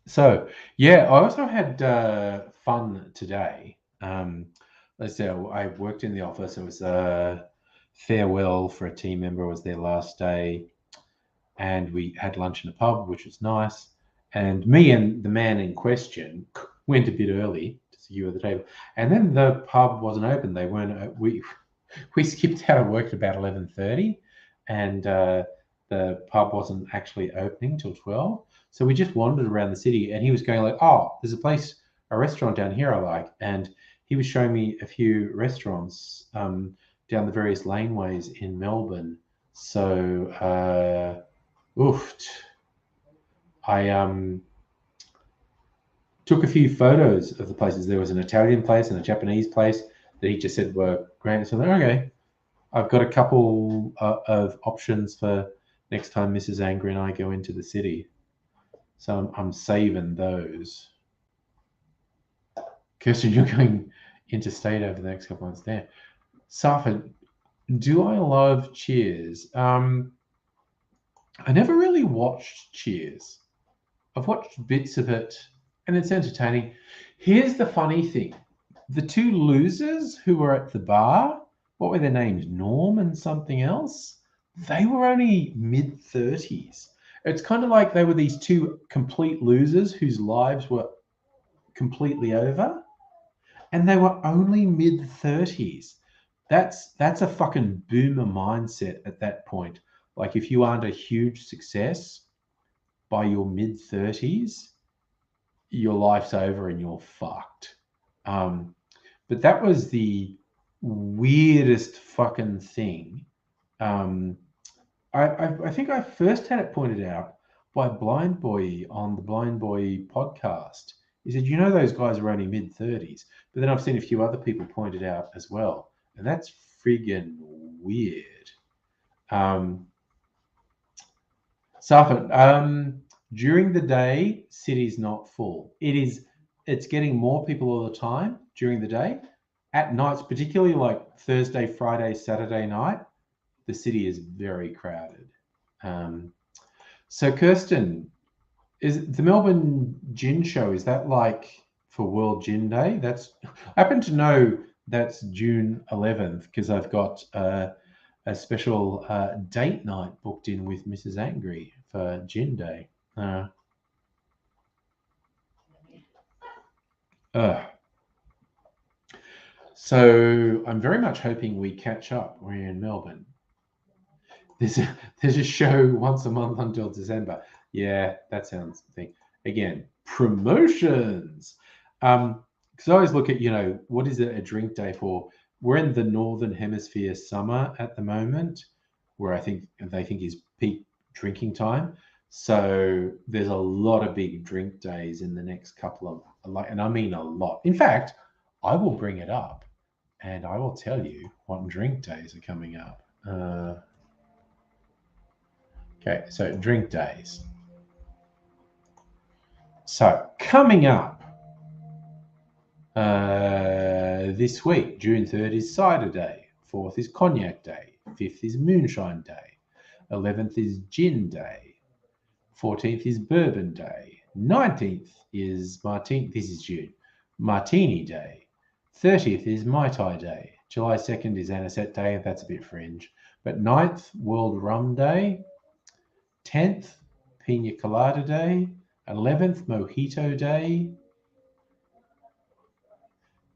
So, yeah, I also had fun today. Let's say I worked in the office. It was a farewell for a team member. It was their last day. And we had lunch in a pub, which was nice. And me and the man in question went a bit early to secure the table. And then the pub wasn't open. They weren't. We skipped out of work at about 11:30, and the pub wasn't actually opening till 12. So we just wandered around the city, and he was going like, "Oh, there's a restaurant down here I like," and he was showing me a few restaurants down the various laneways in Melbourne. So, oofed. I took a few photos of the places. There was an Italian place and a Japanese place that he just said were great. So okay, I've got a couple of options for next time Mrs. Angry and I go into the city. So I'm saving those. Kirsten, you're going interstate over the next couple months there. Safa, do I love Cheers? I never really watched Cheers. I've watched bits of it, and it's entertaining. Here's the funny thing. The two losers who were at the bar, what were their names? Norm and something else? They were only mid-30s. It's kind of like they were these two complete losers whose lives were completely over, and they were only mid-30s. That's a fucking boomer mindset at that point. Like if you aren't a huge success by your mid-30s, your life's over and you're fucked. But that was the weirdest fucking thing. I think I first had it pointed out by Blind Boy on the Blind Boy podcast. He said, you know, those guys are only mid-30s. But then I've seen a few other people point it out as well. And that's friggin' weird. Safa, during the day, city's not full. It's getting more people all the time during the day. at nights, particularly like Thursday, Friday, Saturday night, the city is very crowded. So Kirsten, is the Melbourne Gin Show, is that like for World Gin Day? I happen to know that's June 11th because I've got a special date night booked in with Mrs. Angry for Gin Day. So I'm very much hoping we catch up. We're in Melbourne. There's a show once a month until December. Yeah, that sounds thing. Again, promotions. Because I always look at, what is it a drink day for? We're in the Northern Hemisphere summer at the moment, where they think is peak drinking time. So there's a lot of big drink days in the next couple of, and I mean a lot. In fact, I will bring it up and I will tell you what drink days are coming up. Okay, so drink days. So coming up this week, June 3rd is Cider Day, 4th is Cognac Day, 5th is Moonshine Day, 11th is Gin Day, 14th is Bourbon Day, 19th is this is June, Martini Day, 30th is Mai Tai Day, July 2nd is Anisette Day, that's a bit fringe, but 9th, World Rum Day, 10th, Pina Colada Day, 11th, Mojito Day,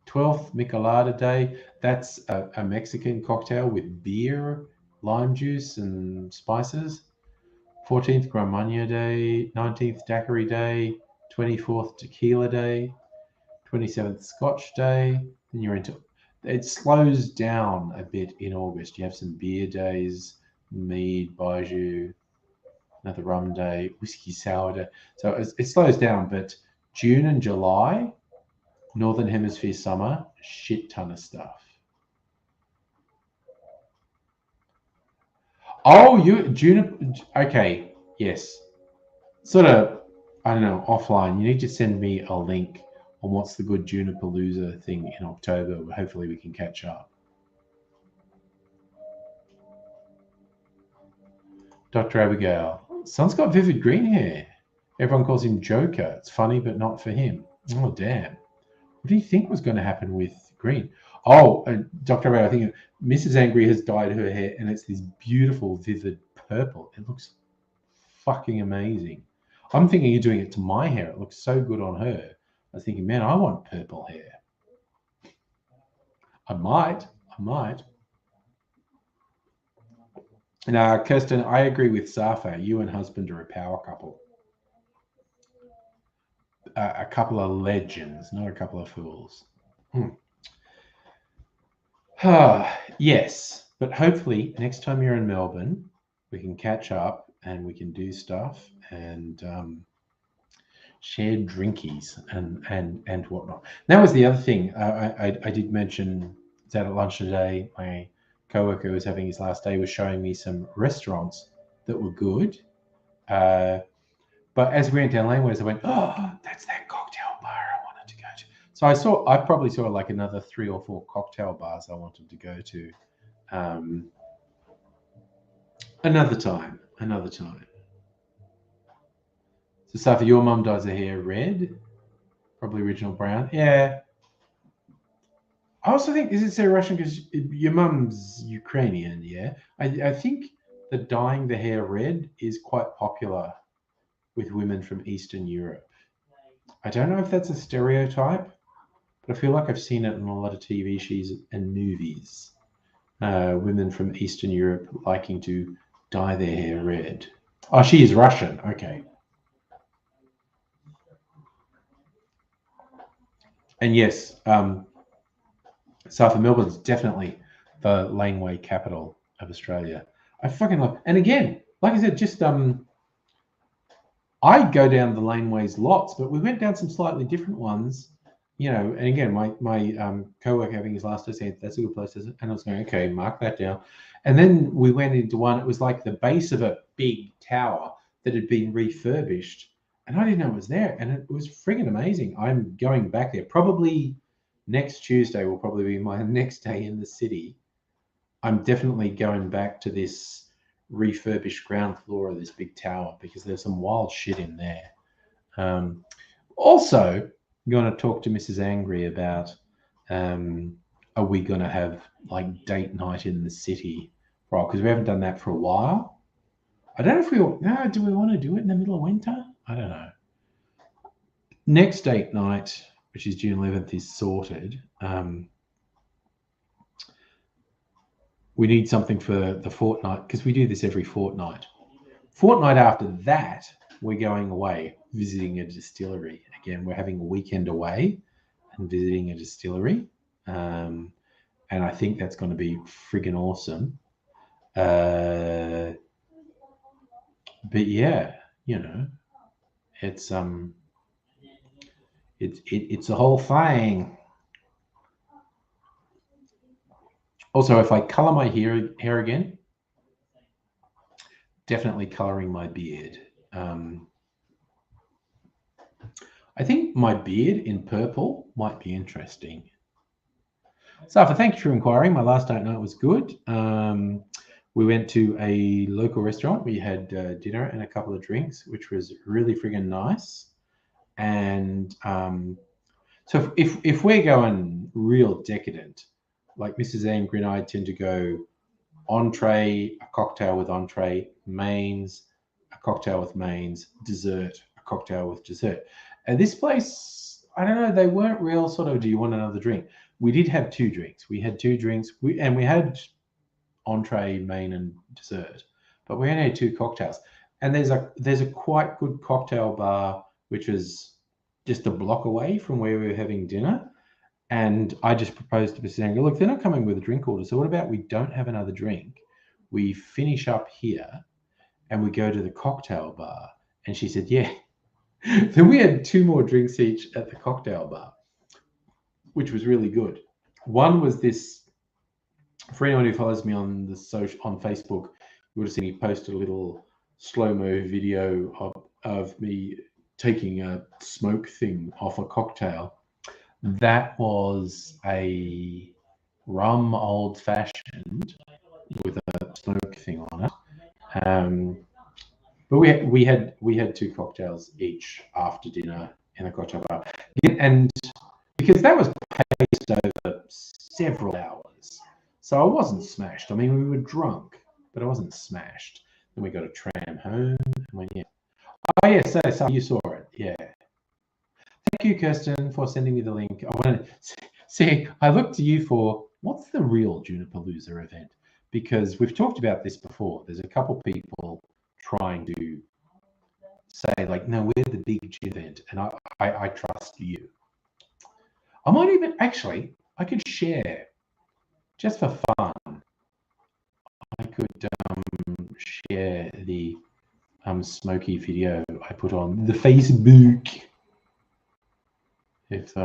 12th, Michelada Day. That's a Mexican cocktail with beer, lime juice, and spices. 14th, Gran Marnier Day. 19th, Daiquiri Day. 24th, Tequila Day. 27th, Scotch Day. Then you're into it. Slows down a bit in August. You have some beer days, mead, baijiu, another rum day, whiskey sour day. So it slows down, but June and July, Northern Hemisphere summer, shit ton of stuff. Oh, okay, yes. Sort of, I don't know, offline. You need to send me a link on what's the good Junipalooza thing in October. Hopefully we can catch up. Dr. Abigail, son's got vivid green hair. Everyone calls him Joker. It's funny, but not for him. Oh, damn. What do you think was going to happen with green? Oh, Dr. Abigail, I think Mrs. Angry has dyed her hair, and it's this beautiful, vivid purple. It looks fucking amazing. I'm thinking of doing it to my hair. It looks so good on her. I was thinking, man, I want purple hair. I might. Now, Kirsten, I agree with Safa. You and husband are a power couple. A couple of legends, not a couple of fools. Yes, but hopefully next time you're in Melbourne, we can catch up and we can do stuff and share drinkies and whatnot. That was the other thing I did mention that at lunch today. My co-worker who was having his last day was showing me some restaurants that were good. But as we went down laneways, I went, oh, that's that cocktail bar I wanted to go to. So I probably saw like another 3 or 4 cocktail bars I wanted to go to. Another time. So, Safa, your mum dyes her hair red, probably original brown. Yeah. I also think, is it so Russian because your mum's Ukrainian, yeah? I think that dyeing the hair red is quite popular with women from Eastern Europe. I don't know if that's a stereotype, but I feel like I've seen it in a lot of TV shows and movies. Women from Eastern Europe liking to dye their hair red. Oh, she is Russian. Okay. And yes, South of Melbourne's definitely the laneway capital of Australia. I fucking love. And again, like I said, just I go down the laneways lots, but we went down some slightly different ones, and again, my co-worker having his last day said, that's a good place, and I was going, okay, mark that down. And then we went into one, it was like the base of a big tower that had been refurbished, and I didn't know it was there, and it was friggin' amazing. I'm going back there probably next Tuesday will probably be my next day in the city. I'm definitely going back to this refurbished ground floor of this big tower because there's some wild shit in there. Also, I'm going to talk to Mrs. Angry about are we going to have like date night in the city? Right, because we haven't done that for a while. I don't know if do we want to do it in the middle of winter? I don't know. Next date night, which is June 11th, is sorted. We need something for the fortnight because we do this every fortnight. Fortnight after that, we're going away, visiting a distillery. Again, we're having a weekend away and visiting a distillery. And I think that's going to be friggin' awesome. But yeah, you know, it's a whole thing. Also, if I color my hair again, definitely coloring my beard. I think my beard in purple might be interesting. Safa, thank you for inquiring. My last date night was good. We went to a local restaurant. We had dinner and a couple of drinks, which was really friggin' nice. And so if we're going real decadent, like Mrs. Angry and I tend to go entree, a cocktail with entree, mains, a cocktail with mains, dessert, a cocktail with dessert. And this place, I don't know, they weren't real sort of, do you want another drink? We did have two drinks. We had two drinks, we had entree, main, and dessert, but we only had two cocktails. And there's a quite good cocktail bar, which was just a block away from where we were having dinner. And I just proposed to Mrs. Angry, look, they're not coming with a drink order. So what about we don't have another drink? We finish up here and we go to the cocktail bar. And she said, yeah. Then we had two more drinks each at the cocktail bar, which was really good. One was this, for anyone who follows me on on Facebook, you would have seen me posted a little slow-mo video of me taking a smoke thing off a cocktail. That was a rum old fashioned with a smoke thing on it. But we had two cocktails each after dinner in a cocktail bar, and because that was paced over several hours, so I wasn't smashed. I mean, we were drunk, but I wasn't smashed. Then we got a tram home, and went, yeah. Oh yeah, so you saw it, yeah. Thank you, Kirsten, for sending me the link. I want to see. I look to you for what's the real Junipalooza event, because we've talked about this before. There's a couple people trying to say like, no, we're the big event, and I trust you. I might even actually, I could share just for fun. I could share the smoky video I put on the Facebook. If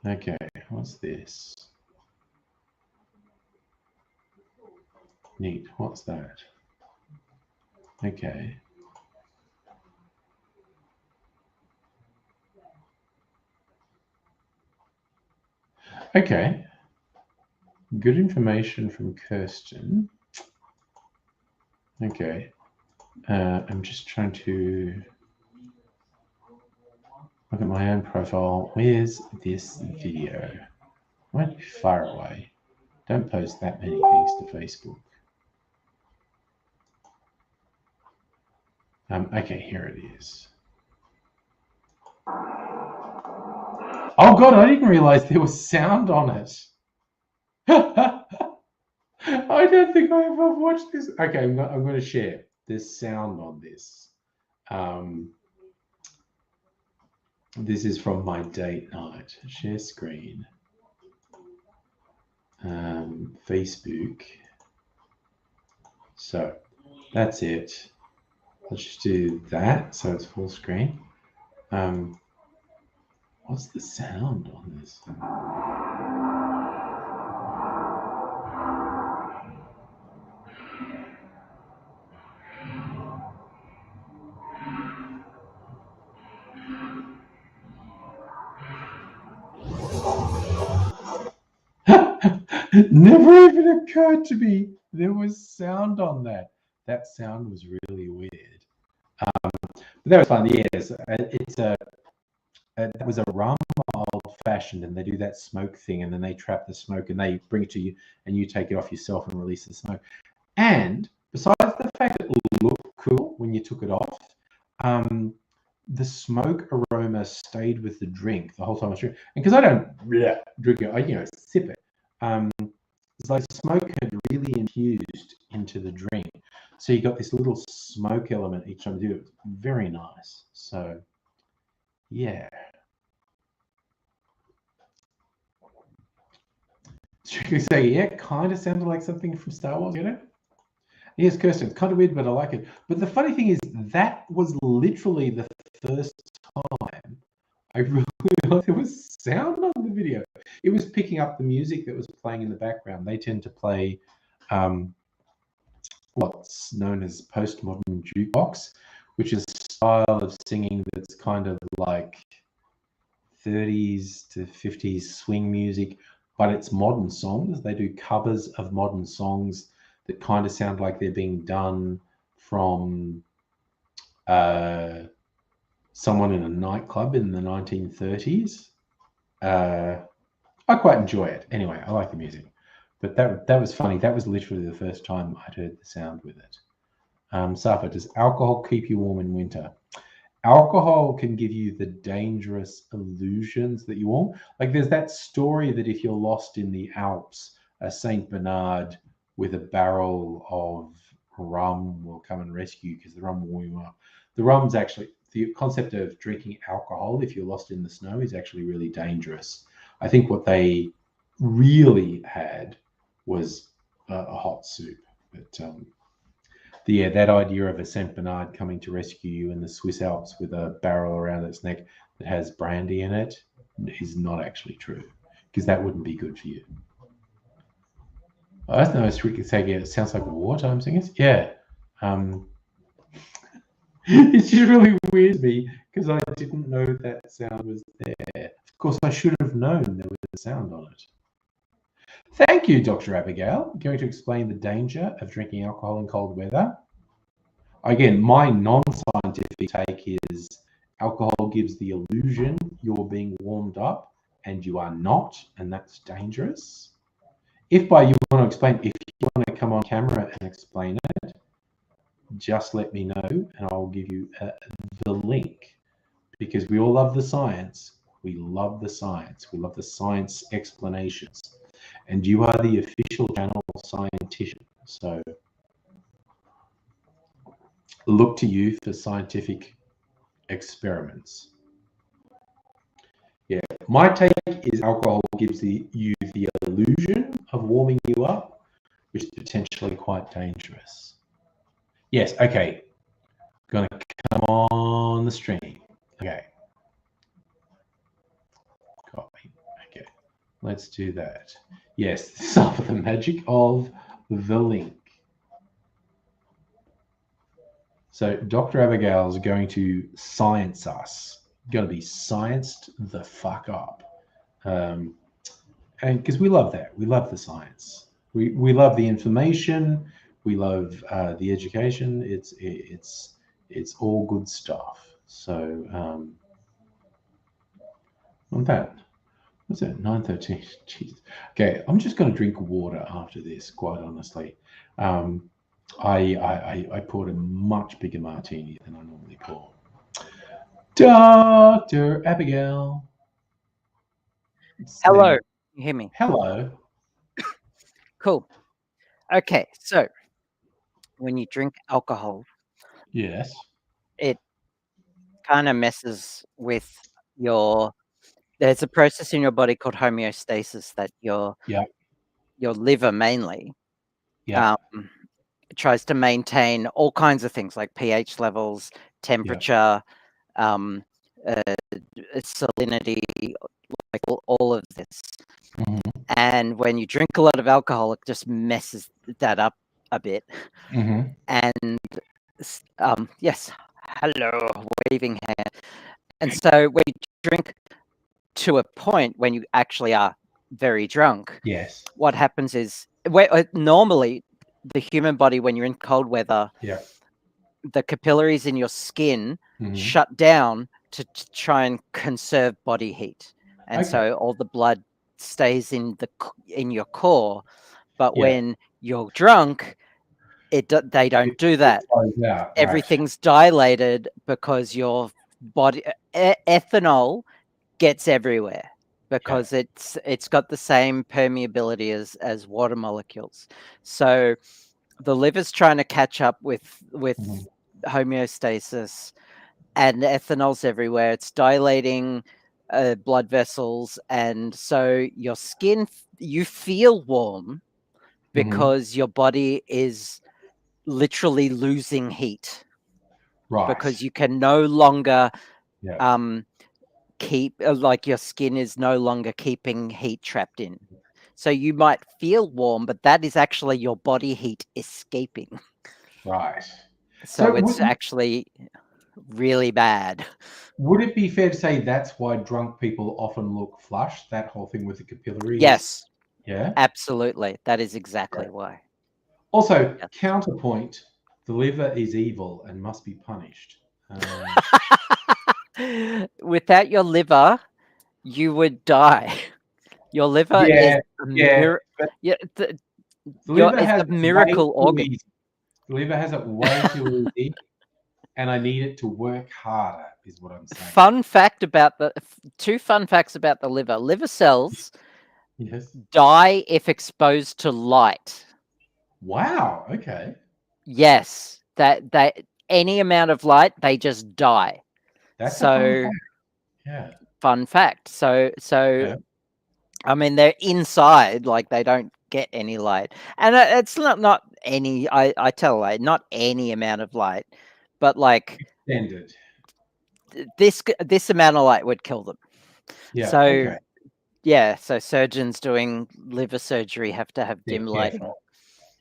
okay, what's this? Neat. What's that? Okay. Okay. Good information from Kirsten. Okay. I'm just trying to look at my own profile. Where's this video? Might be far away. Don't post that many things to Facebook. Okay, here it is. Oh God, I didn't realize there was sound on it. I don't think I ever watched this. Okay, I'm going to share. There's sound on this. This is from my date night. Share screen. Facebook. So that's it. Let's just do that so it's full screen. What's the sound on this? Never even occurred to me there was sound on that. That sound was really weird. But that was fun. Yes, it's that was a rum old fashioned, and they do that smoke thing, and then they trap the smoke and they bring it to you, and you take it off yourself and release the smoke. And besides the fact that it looked cool when you took it off, the smoke aroma stayed with the drink the whole time I was drinking. And because I don't drink it, I sip it. It's like smoke had really infused into the drink, so you got this little smoke element each time you do it. Very nice. So, yeah. Strictly saying, yeah, kind of sounded like something from Star Wars, you know? Yes, Kirsten, it's kind of weird, but I like it. But the funny thing is, that was literally the first time I really thought there was sound on the video. It was picking up the music that was playing in the background. They tend to play what's known as postmodern jukebox, which is a style of singing that's kind of like 30s to 50s swing music, but it's modern songs. They do covers of modern songs that kind of sound like they're being done from someone in a nightclub in the 1930s. I quite enjoy it. Anyway, I like the music. But that was funny. That was literally the first time I'd heard the sound with it. Safa, does alcohol keep you warm in winter? Alcohol can give you the dangerous illusions that you want. Like there's that story that if you're lost in the Alps, a Saint Bernard with a barrel of rum will come and rescue you because the rum will warm you up. The rum's actually, the concept of drinking alcohol if you're lost in the snow is actually really dangerous. I think what they really had was a hot soup. But yeah, that idea of a Saint Bernard coming to rescue you in the Swiss Alps with a barrel around its neck that has brandy in it is not actually true, because that wouldn't be good for you. I don't know. It sounds like wartime singers. Yeah. It's just really weird to me because I didn't know that sound was there. Of course, I should have known there was a sound on it. Thank you, Dr. Abigail. Going to explain the danger of drinking alcohol in cold weather. Again, my non-scientific take is alcohol gives the illusion you're being warmed up and you are not, and that's dangerous. If by you want to explain, if you want to come on camera and explain it, just let me know and I'll give you the link, because we all love the science. We love the science. We love the science explanations. And you are the official channel scientician. So look to you for scientific experiments. Yeah, my take is alcohol gives you the illusion of warming you up, which is potentially quite dangerous. Yes, okay. Gonna come on the stream. Okay. Copy. Okay. Let's do that. Yes, some of the magic of the link. So Dr. Abigail is going to science us. Going to be scienced the fuck up. And because we love that. We love the science. We love the information. We love the education. It's all good stuff. So on that, what's that? 9:13. Jeez. Okay, I'm just going to drink water after this. Quite honestly, I poured a much bigger martini than I normally pour. Dr. Abigail. Hello. Can you hear me? Hello. Cool. Okay, so when you drink alcohol, yes, it kind of messes with there's a process in your body called homeostasis that your liver mainly tries to maintain all kinds of things like pH levels, temperature, salinity, like all of this. Mm-hmm. And when you drink a lot of alcohol, it just messes that up a bit. Mm-hmm. And yes, hello, waving hand. And so when you drink to a point when you actually are very drunk, Yes. what happens is normally the human body, when you're in cold weather, Yeah. the capillaries in your skin Mhm. shut down to try and conserve body heat, and Okay. so all the blood stays in your core. But Yeah. when you're drunk, they don't do that. It flows out, right. Everything's dilated because your body ethanol gets everywhere because it's got the same permeability as water molecules. So the liver's trying to catch up with Mhm. homeostasis, and ethanol's everywhere. It's dilating blood vessels, and so your skin, you feel warm because your body is literally losing heat, Right. because you can no longer Yeah. keep like your skin is no longer keeping heat trapped in. So you might feel warm, but that is actually your body heat escaping. Right. So it's actually really bad. Would it be fair to say that's why drunk people often look flushed? That whole thing with the capillaries? Yes. Yeah. Absolutely. That is exactly why. Also, Yes. counterpoint, the liver is evil and must be punished. Without your liver, you would die. Your liver is but the liver it's has a miracle organ. easy. The liver has it way too easy, and I need it to work harder, is what I'm saying. Two fun facts about the liver. Liver cells Yes. die if exposed to light. Wow. Okay. Yes, that any amount of light, they just die. That's a fun fact. Yeah. Fun fact. So Yeah. I mean, they're inside, like they don't get any light, and it's not any. I tell light, not any amount of light, but like Extended. this amount of light would kill them. Yeah. So Okay. yeah, so surgeons doing liver surgery have to have dim lighting. Careful.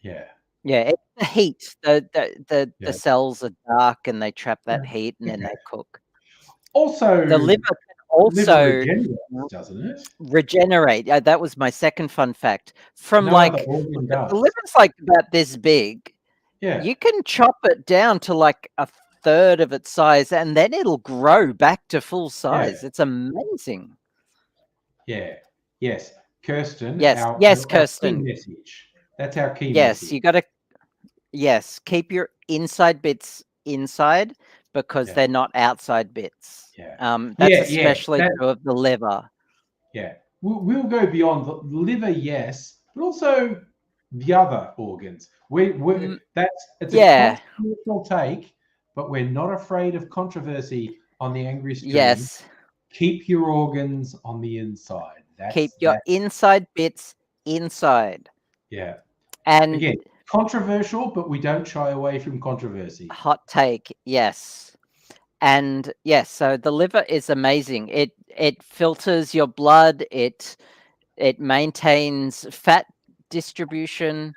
Yeah. Yeah, it's the heat. The cells are dark and they trap that heat, and then Okay. they cook. Also, The liver can also regenerates, doesn't it? regenerate. That was my second fun fact. From No like other organ the does. liver's like about this big. Yeah. You can chop it down to like a third of its size, and then it'll grow back to full size. It's amazing. Yeah. Yes. Kirsten. Yes. Our Kirsten. key message. That's our key Yes, message. you got to. Yes, keep your inside bits inside because they're not outside bits. Yeah. That's especially true of the liver. Yeah. We'll go beyond the liver, yes, but also the other organs. It's a controversial take, but we're not afraid of controversy on the Angry Stream. Yes. Keep your organs on the inside. Keep your inside bits inside. Yeah. And again, controversial, but we don't shy away from controversy. Hot take, yes. And yes, so the liver is amazing. It filters your blood. It maintains fat distribution.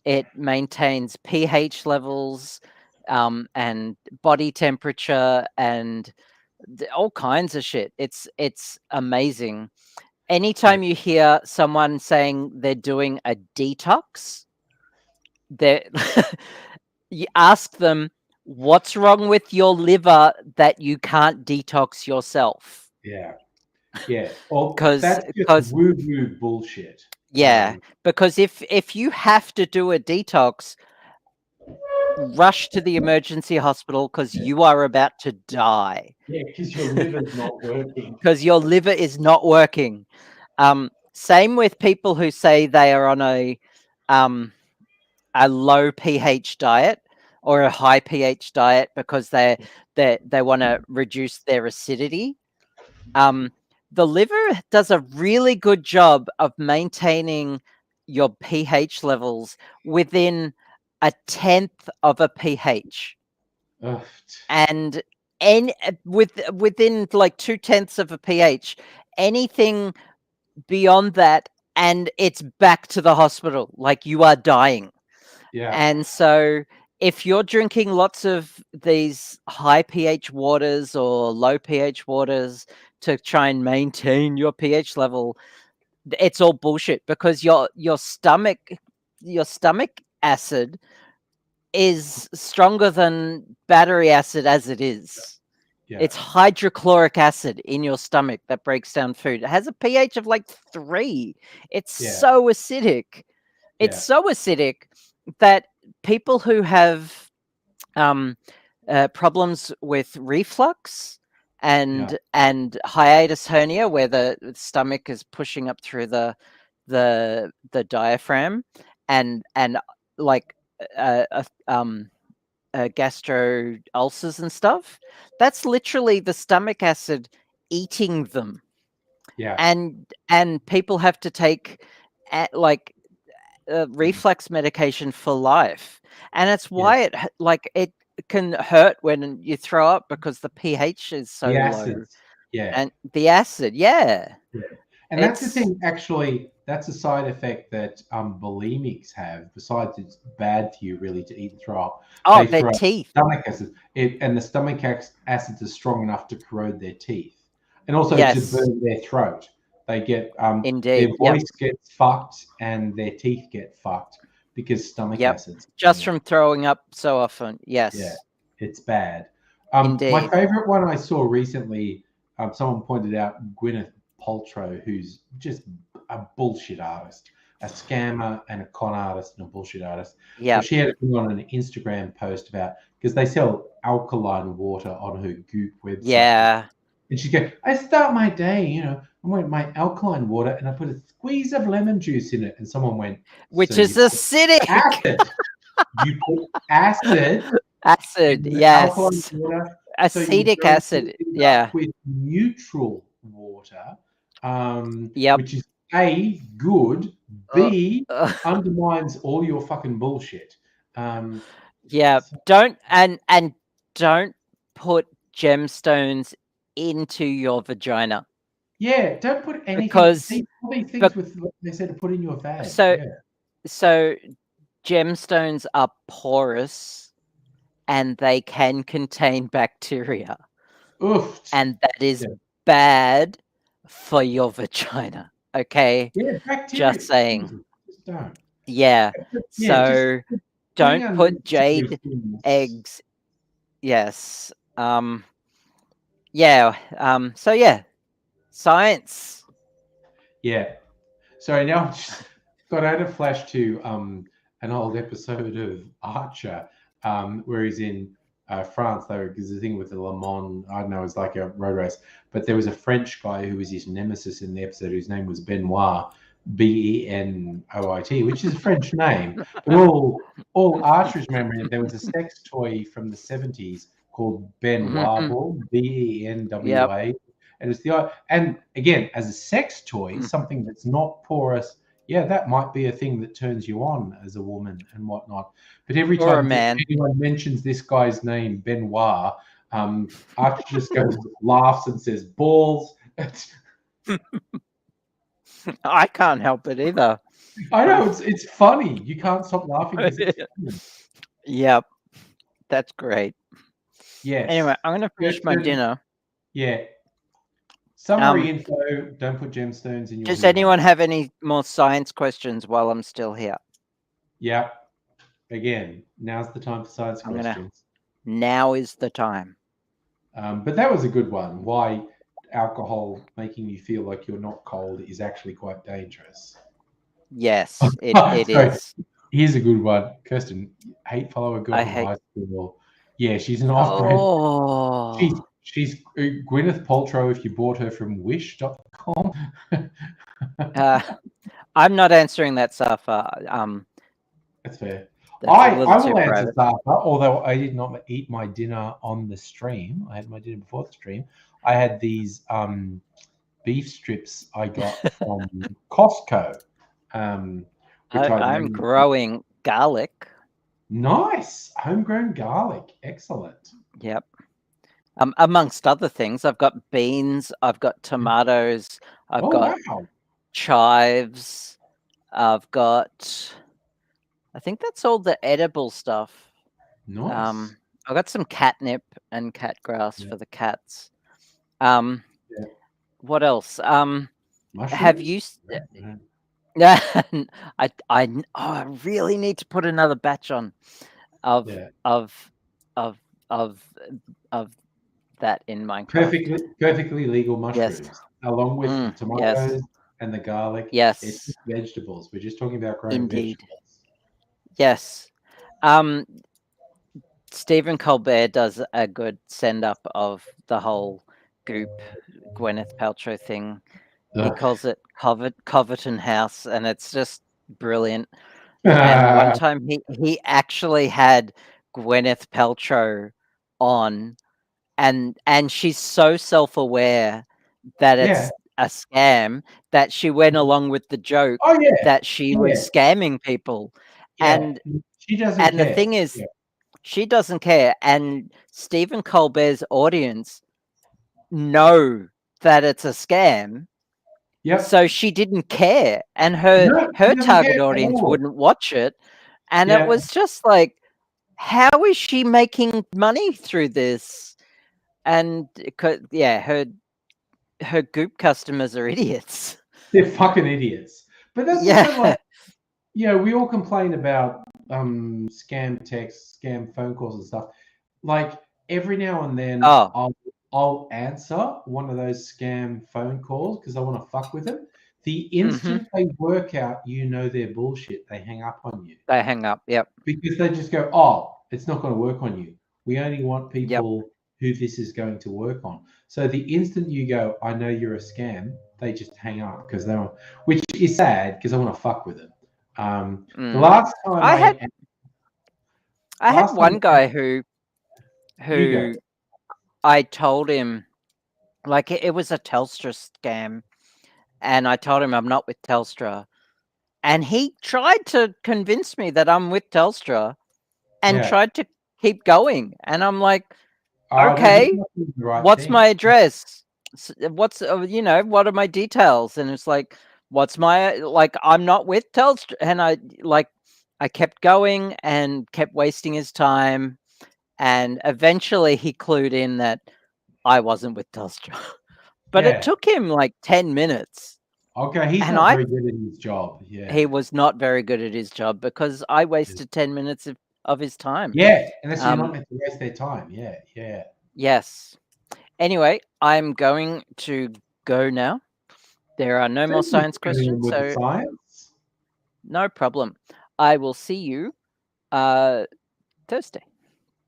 It maintains pH levels, and body temperature, and all kinds of shit. It's amazing. Anytime you hear someone saying they're doing a detox, you ask them, what's wrong with your liver that you can't detox yourself? Yeah. Well, because that's just woo-woo bullshit. Yeah, because if you have to do a detox, rush to the emergency hospital because you are about to die. Yeah, because your liver's not working. Because your liver is not working. Same with people who say they are on a low pH diet or a high pH diet because they want to reduce their acidity. The liver does a really good job of maintaining your pH levels within a tenth of a pH. Ugh. And within like 2/10 of a pH, anything beyond that, and it's back to the hospital, like you are dying. Yeah. And so if you're drinking lots of these high pH waters or low pH waters to try and maintain your pH level, it's all bullshit, because your stomach acid is stronger than battery acid as it is. Yeah. It's hydrochloric acid in your stomach that breaks down food. It has a pH of like 3. It's so acidic. It's so acidic that people who have problems with reflux and hiatus hernia, where the stomach is pushing up through the diaphragm, and like gastro ulcers and stuff, that's literally the stomach acid eating them. Yeah. And people have to take reflex medication for life, and it's why it can hurt when you throw up, because the pH is so The low. acids. Yeah. And the acid, And that's the thing, actually, that's a side effect that bulimics have. Besides, it's bad for you really to eat and throw up. Oh, They their throw up teeth. stomach acid, and the stomach acids are strong enough to corrode their teeth, and also to Yes. burn their throat. They get Indeed. their voice gets fucked and their teeth get fucked because stomach acids. Just from throwing up so often. Yes. Yeah, it's bad. Indeed. My favorite one I saw recently, someone pointed out Gwyneth Paltrow, who's just a bullshit artist, a scammer and a con artist and a bullshit artist. Yeah. Well, she had it on an Instagram post about, because they sell alkaline water on her Goop website. Yeah. And she goes, I start my day, I want my alkaline water and I put a squeeze of lemon juice in it. And someone went, which so is acidic. Acid. You put acid. Acid, yes. Water, acetic acid, with neutral water, yep. which is A, good, B, undermines all your fucking bullshit. Yeah, don't don't put gemstones into your vagina. Yeah, don't put anything, because all these things with what they said to put in your vag. So gemstones are porous and they can contain bacteria. Oof. And that is bad for your vagina. Okay? Yeah, bacteria. Just saying. Just don't. Yeah. So don't put jade eggs. Yes. Yeah. So yeah. Science. Yeah. Sorry, now I just got out of flash to an old episode of Archer, where he's in France. Because the thing with the Le Mans, I don't know, it's like a road race, but there was a French guy who was his nemesis in the episode, whose name was Benoit, Benoit, which is a French name. But all Archer's memory, there was a sex toy from the 70s called Benoit Ball, Benwa. Yep. And it's and again, as a sex toy, something that's not porous, that might be a thing that turns you on as a woman and whatnot. But every time anyone mentions this guy's name, Benoit, Archer just goes, laughs and says, balls. I can't help it either. I know, it's funny. You can't stop laughing because it's funny. Yep. That's great. Yes. Anyway, I'm going to finish my dinner. Yeah. Summary info, don't put gemstones in your Does anyone have any more science questions while I'm still here? Yeah. Again, now's the time for science questions. Now is the time. But that was a good one. Why alcohol making you feel like you're not cold is actually quite dangerous. Yes, it is. Here's a good one. Kirsten, hate follow a girl from high school. Yeah, she's an off-brand. Oh. She's Gwyneth Paltrow if you bought her from wish.com. I'm not answering that, Safa. That's fair. I will answer Safa, although I did not eat my dinner on the stream. I had my dinner before the stream. I had these beef strips I got from Costco. I'm growing garlic. Nice. Homegrown garlic. Excellent. Yep. Amongst other things, I've got beans, I've got tomatoes, I've got chives, I've got, I think that's all the edible stuff. Nice. I've got some catnip and cat grass for the cats. What else? have you? I really need to put another batch on of Yeah. of of of of that in Minecraft. Perfectly legal mushrooms, Yes. along with the tomatoes Yes. and the garlic. It's Yes. just vegetables. We're just talking about growing Indeed. vegetables. Yes. Stephen Colbert does a good send up of the whole Goop Gwyneth Paltrow thing. He Ugh. calls it Coverton House, and it's just brilliant. And one time he actually had Gwyneth Paltrow on, and she's so self-aware that Yeah. it's a scam that she went along with the joke Oh yeah. that she was Yeah. scamming people. Yeah. And She doesn't and the care. thing is, Yeah. she doesn't care. And Stephen Colbert's audience know that it's a scam. Yep. So she didn't care, and her No, she doesn't target care at audience all. wouldn't watch it. And it Yeah. was just like, how is she making money through this? And yeah, her Goop customers are idiots. They're fucking idiots. But that's also Yeah. like, we all complain about scam texts, scam phone calls and stuff. Like every now and then Oh. I'll answer one of those scam phone calls because I want to fuck with them. The Mm-hmm. instant they work out, they're bullshit, they hang up on you. They hang up. Yep. Because they just go, oh, it's not going to work on you. We only want people who this is going to work on. So the instant you go, I know you're a scam, they just hang up because they want, which is sad because I want to fuck with them. The last time I had one guy You who I told him, like, it was a Telstra scam, and I told him I'm not with Telstra, and he tried to convince me that I'm with Telstra and tried to keep going, and I'm like, okay, what's my address? What's what are my details? And it's like, what's my, like, I'm not with Telstra. And I kept going and kept wasting his time, and eventually he clued in that I wasn't with Telstra. But it took him like 10 minutes. Okay, he's not very good at his job. Yeah. He was not very good at his job because I wasted 10 minutes of his time. Yeah, and that's you're not meant to waste their time. Yeah, yeah. Yes. Anyway, I'm going to go now. There are no more science questions, so science? No problem. I will see you Thursday.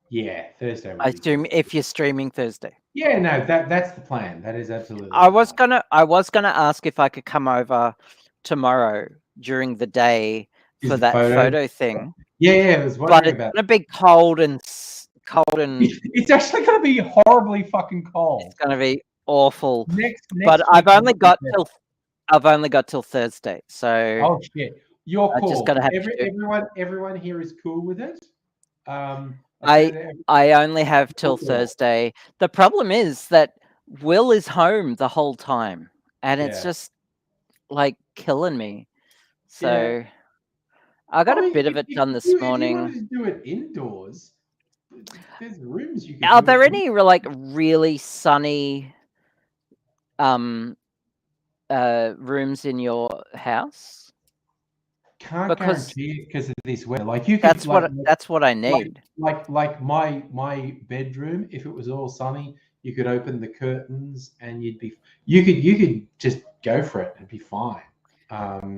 Yeah, Thursday. I assume if you're streaming Thursday. Yeah, no, that's the plan. That is absolutely. I was gonna ask if I could come over tomorrow during the day for that photo thing. Yeah, I was wondering about. It's gonna be cold and. It's actually gonna be horribly fucking cold. It's gonna be awful. Next but I've only got till Thursday, so. Oh shit! You're cool. Just gotta have everyone here is cool with it. I only have till Thursday. The problem is that Will is home the whole time, and it's just like killing me. So I got a bit of it done this morning. If you wanted to do it indoors, there's rooms you can. Are there any like really sunny rooms in your house? Can't guarantee it because of this weather. Like that's what I need. Like my bedroom, if it was all sunny, you could open the curtains and you could just go for it and be fine.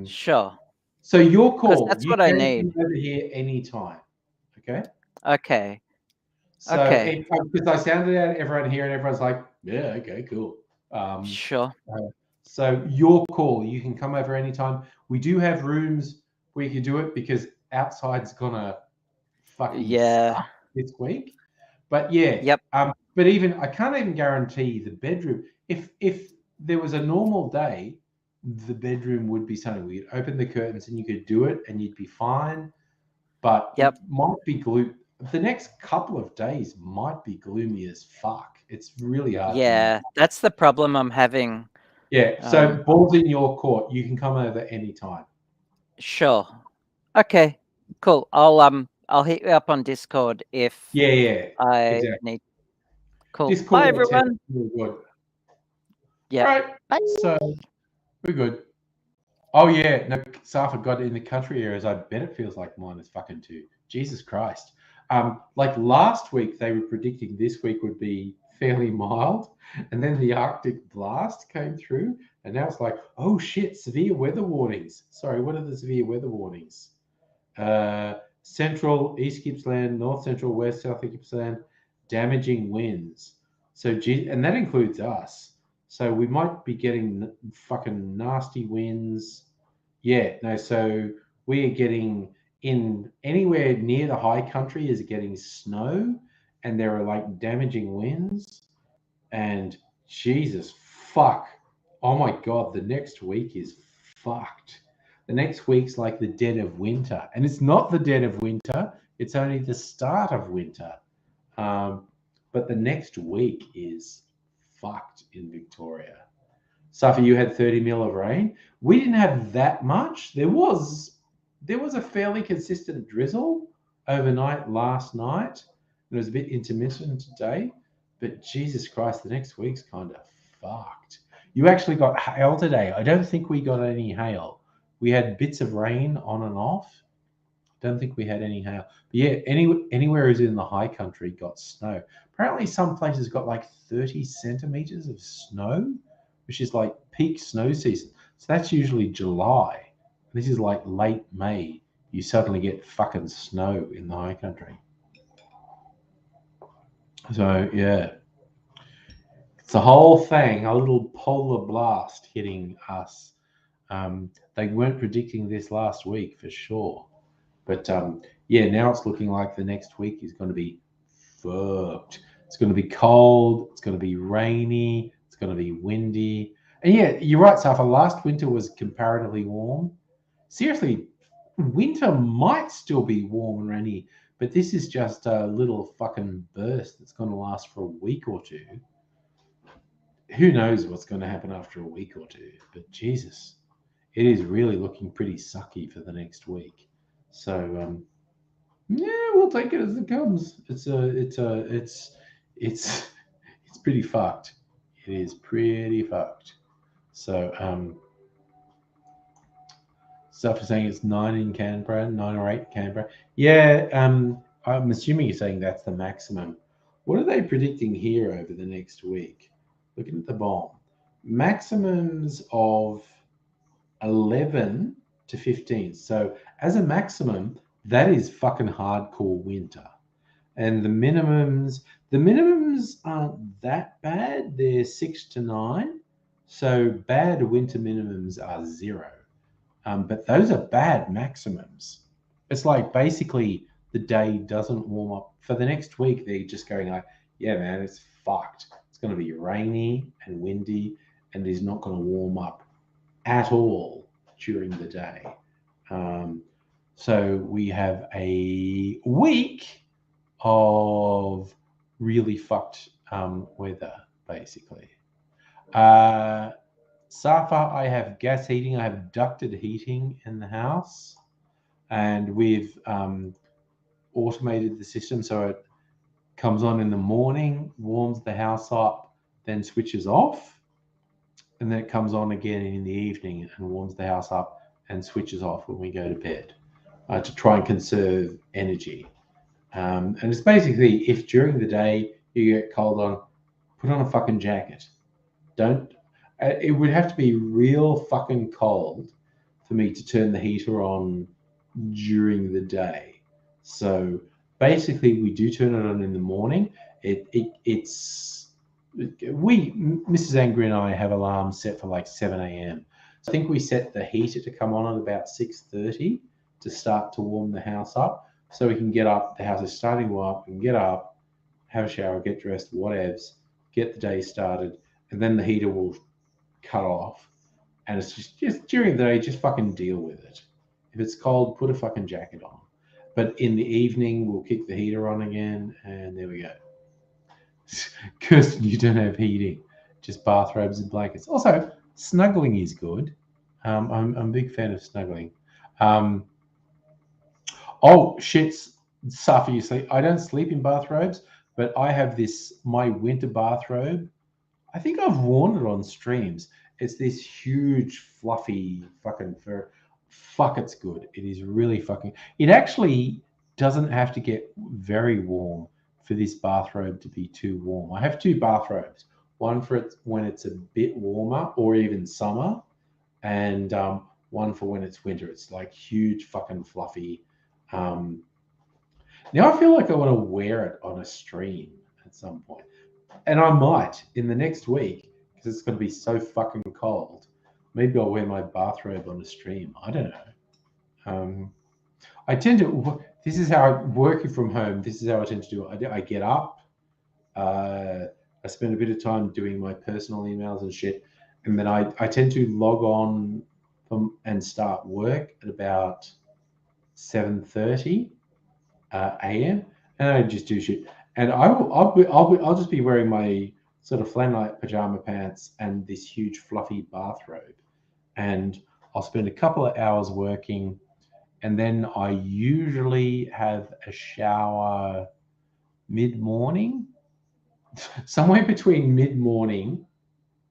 Sure. So your call. That's what I need. Over here anytime. Okay. Okay. So because I sounded out everyone here and everyone's like, yeah, okay, cool. Sure. So your call. You can come over anytime. We do have rooms where you can do it because outside's gonna fucking suck this week. But Yep. But even I can't even guarantee the bedroom. If there was a normal day, the bedroom would be sunny. We'd open the curtains and you could do it and you'd be fine. But it might be gloomy. The next couple of days might be gloomy as fuck. It's really hard. Yeah, that's the problem I'm having. Yeah. So ball's in your court. You can come over anytime. Sure. Okay. Cool. I'll hit you up on Discord if I need. Cool. Discord. Bye everyone. Really good. Yeah. Right. Bye. So We're good. Oh yeah, no, Safa got in the country areas. I bet it feels like -2. Jesus Christ. Like last week, they were predicting this week would be fairly mild, and then the Arctic blast came through, and now it's like, oh shit, severe weather warnings. Sorry, what are the severe weather warnings? Central, East Gippsland, North Central, West, South Gippsland, damaging winds. So, and that includes us. So we might be getting fucking nasty winds. Yeah, no, so we are getting in anywhere near the high country is getting snow, and there are like damaging winds. And Jesus, fuck. Oh my God, the next week is fucked. The next week's like the dead of winter. And it's not the dead of winter, it's only the start of winter. But the next week is fucked in Victoria. Safi, you had 30 mil of rain. We didn't have that much. There was a fairly consistent drizzle overnight last night. It was a bit intermittent today, but Jesus Christ, the next week's kind of fucked. You actually got hail today. I don't think we got any hail. We had bits of rain on and off. Don't think we had any hail. But yeah, anywhere who's in the high country got snow. Apparently some places got like 30 centimeters of snow, which is like peak snow season. So that's usually July. This is like late May. You suddenly get fucking snow in the high country. So yeah, it's a whole thing, a little polar blast hitting us. They weren't predicting this last week for sure. But yeah, now it's looking like the next week is going to be fucked. It's going to be cold. It's going to be rainy. It's going to be windy. And yeah, you're right, Safa. Last winter was comparatively warm. Seriously, winter might still be warm and rainy, but this is just a little fucking burst that's going to last for a week or two. Who knows what's going to happen after a week or two? But Jesus, it is really looking pretty sucky for the next week. So yeah, we'll take it as it comes. It's pretty fucked. It is pretty fucked. So stuff is saying it's 9 in Canberra, 9 or 8 in Canberra. Yeah, I'm assuming you're saying that's the maximum. What are they predicting here over the next week? Looking at the bomb, maximums of 11 to 15. So as a maximum, that is fucking hardcore winter. And the minimums aren't that bad. They're 6 to 9. So bad winter minimums are 0. But those are bad maximums. It's like basically the day doesn't warm up. For the next week, they're just going like, yeah, man, it's fucked. It's going to be rainy and windy, and it's not going to warm up at all during the day. So we have a week of really fucked weather, basically. Safa, I have gas heating. I have ducted heating in the house, and we've automated the system so it comes on in the morning, warms the house up, then switches off, and then it comes on again in the evening and warms the house up and switches off when we go to bed to try and conserve energy. And it's basically, if during the day you get cold on, put on a fucking jacket. Don't. It would have to be real fucking cold for me to turn the heater on during the day. So basically, we do turn it on in the morning. Mrs. Angry and I have alarms set for like 7 a.m. I think we set the heater to come on at about 6:30 to start to warm the house up, so we can get up. The house is starting to warm up. We can get up, have a shower, get dressed, whatevs, get the day started, and then the heater will cut off. And it's just during the day, just fucking deal with it. If it's cold, put a fucking jacket on. But in the evening, we'll kick the heater on again, and there we go. Kirsten, you don't have heating, just bathrobes and blankets. Also, snuggling is good. I'm a big fan of snuggling. Oh shit, Safa, you sleep. I don't sleep in bathrobes, but I have my winter bathrobe. I think I've worn it on streams. It's this huge, fluffy fucking fur. Fuck, it's good. It is really fucking. It actually doesn't have to get very warm for this bathrobe to be too warm. I have two bathrobes. One for it when it's a bit warmer or even summer, and one for when it's winter. It's like huge, fucking fluffy. Now I feel like I want to wear it on a stream at some point. And I might in the next week because it's going to be so fucking cold. Maybe I'll wear my bathrobe on a stream. I don't know. I tend to. This is how working from home. This is how I tend to do it. I get up. I spend a bit of time doing my personal emails and shit, and then I tend to log on and start work at about 7:30 a.m. and I just do shit. And I'll just be wearing my sort of flannel pajama pants and this huge fluffy bathrobe, and I'll spend a couple of hours working, and then I usually have a shower mid-morning, somewhere between mid-morning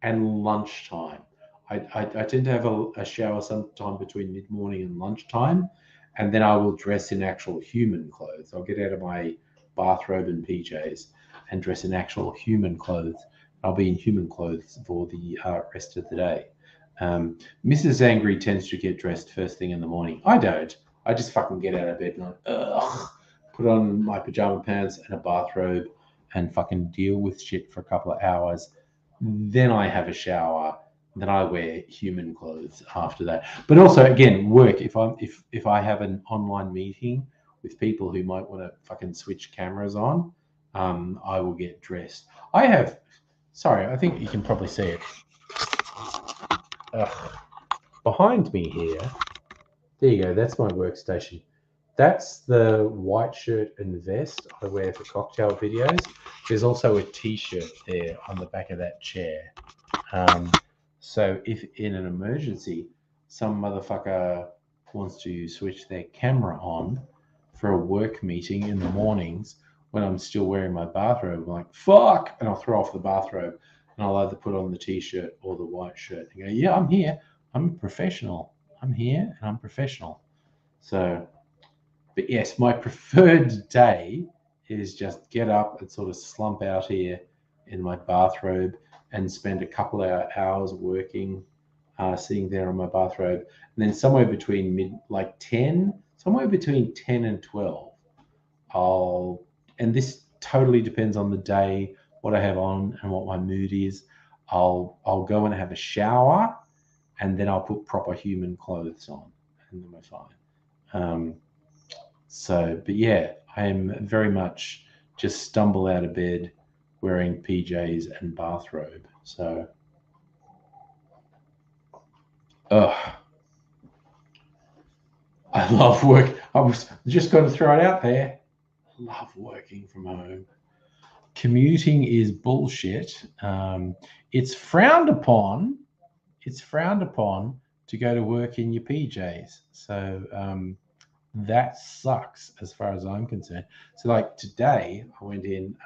and lunchtime. I tend to have a shower sometime between mid-morning and lunchtime, and then I will dress in actual human clothes. I'll get out of my bathrobe and PJs and dress in actual human clothes. I'll be in human clothes for the rest of the day. Mrs. Angry tends to get dressed first thing in the morning. I don't. I just fucking get out of bed and put on my pajama pants and a bathrobe and fucking deal with shit for a couple of hours. Then I have a shower. Then I wear human clothes after that. But also, again, work. If I have an online meeting with people who might want to fucking switch cameras on, I will get dressed. Sorry, I think you can probably see it. Behind me here, there you go. That's my workstation. That's the white shirt and vest I wear for cocktail videos. There's also a t-shirt there on the back of that chair. So if in an emergency, some motherfucker wants to switch their camera on for a work meeting in the mornings when I'm still wearing my bathrobe, I'm like, fuck, and I'll throw off the bathrobe and I'll either put on the t-shirt or the white shirt and go, yeah, I'm here. I'm a professional. I'm here and I'm professional. So, but yes, my preferred day is just get up and sort of slump out here in my bathrobe and spend a couple of hours working, sitting there on my bathrobe. And then somewhere between somewhere between 10 and 12, and this totally depends on the day, what I have on and what my mood is. I'll go and have a shower and then I'll put proper human clothes on and then we're fine. But yeah, I am very much just stumble out of bed wearing PJs and bathrobe. So, I love work. I was just going to throw it out there. I love working from home. Commuting is bullshit. It's frowned upon. It's frowned upon to go to work in your PJs. So that sucks as far as I'm concerned. So like today, I went in.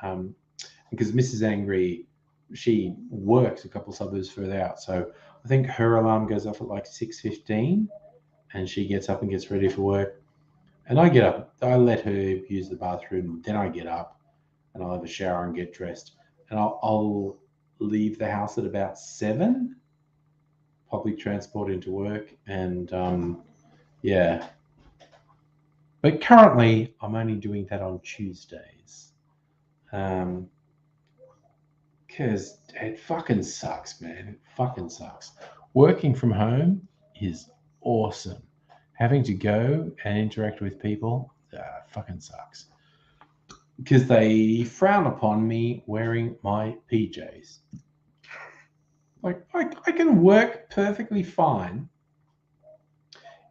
Because Mrs. Angry, she works a couple suburbs further out. So I think her alarm goes off at like 6:15 and she gets up and gets ready for work. And I get up, I let her use the bathroom, then I get up and I'll have a shower and get dressed. And I'll leave the house at about 7, public transport into work. And yeah. But currently, I'm only doing that on Tuesdays. Because it fucking sucks, man. It fucking sucks. Working from home is awesome. Having to go and interact with people fucking sucks. Because they frown upon me wearing my PJs. Like, I can work perfectly fine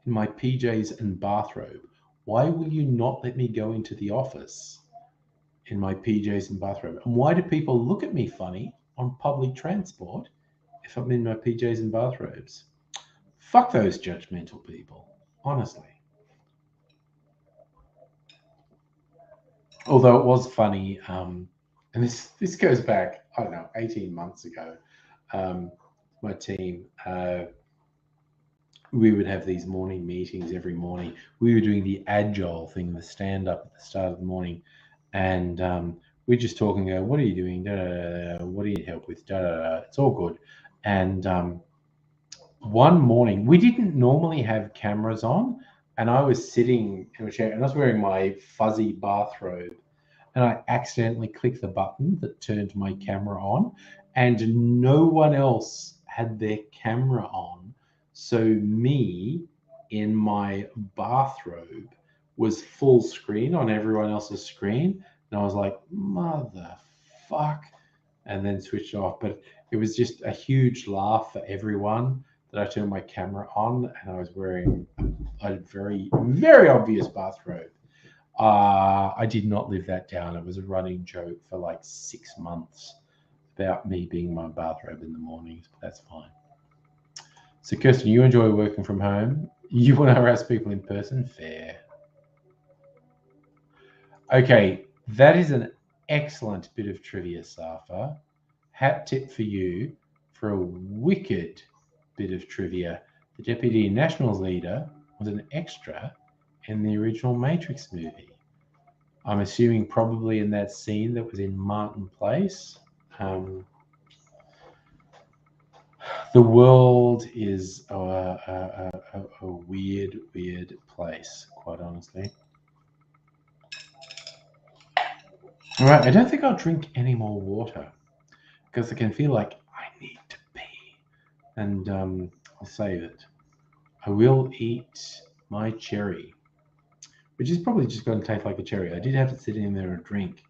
in my PJs and bathrobe. Why will you not let me go into the office in my PJs and bathrobe? And why do people look at me funny on public transport if I'm in my PJs and bathrobes? Fuck those judgmental people, honestly. Although it was funny and this goes back, I don't know, 18 months ago. My team, we would have these morning meetings every morning. We were doing the agile thing, the stand up at the start of the morning, and we're just talking. What are you doing? Da, da, da, da. What do you need help with? Da, da, da. It's all good. And one morning, we didn't normally have cameras on, and I was sitting in a chair, and I was wearing my fuzzy bathrobe, and I accidentally clicked the button that turned my camera on, and no one else had their camera on. So me in my bathrobe was full screen on everyone else's screen, and I was like, motherfuck, and then switched off. But it was just a huge laugh for everyone that I turned my camera on, and I was wearing a very, very obvious bathrobe. I did not live that down. It was a running joke for like 6 months about me being in my bathrobe in the mornings, but that's fine. So, Kirsten, you enjoy working from home. You want to harass people in person? Fair. Okay, that is an excellent bit of trivia, Safa. Hat tip for you for a wicked bit of trivia. The Deputy Nationals leader was an extra in the original Matrix movie. I'm assuming probably in that scene that was in Martin Place. The world is a weird, weird place, quite honestly. All right, I don't think I'll drink any more water because I can feel like I need to pee, and I'll save it. I will eat my cherry, which is probably just going to taste like a cherry. I did have to sit in there and drink,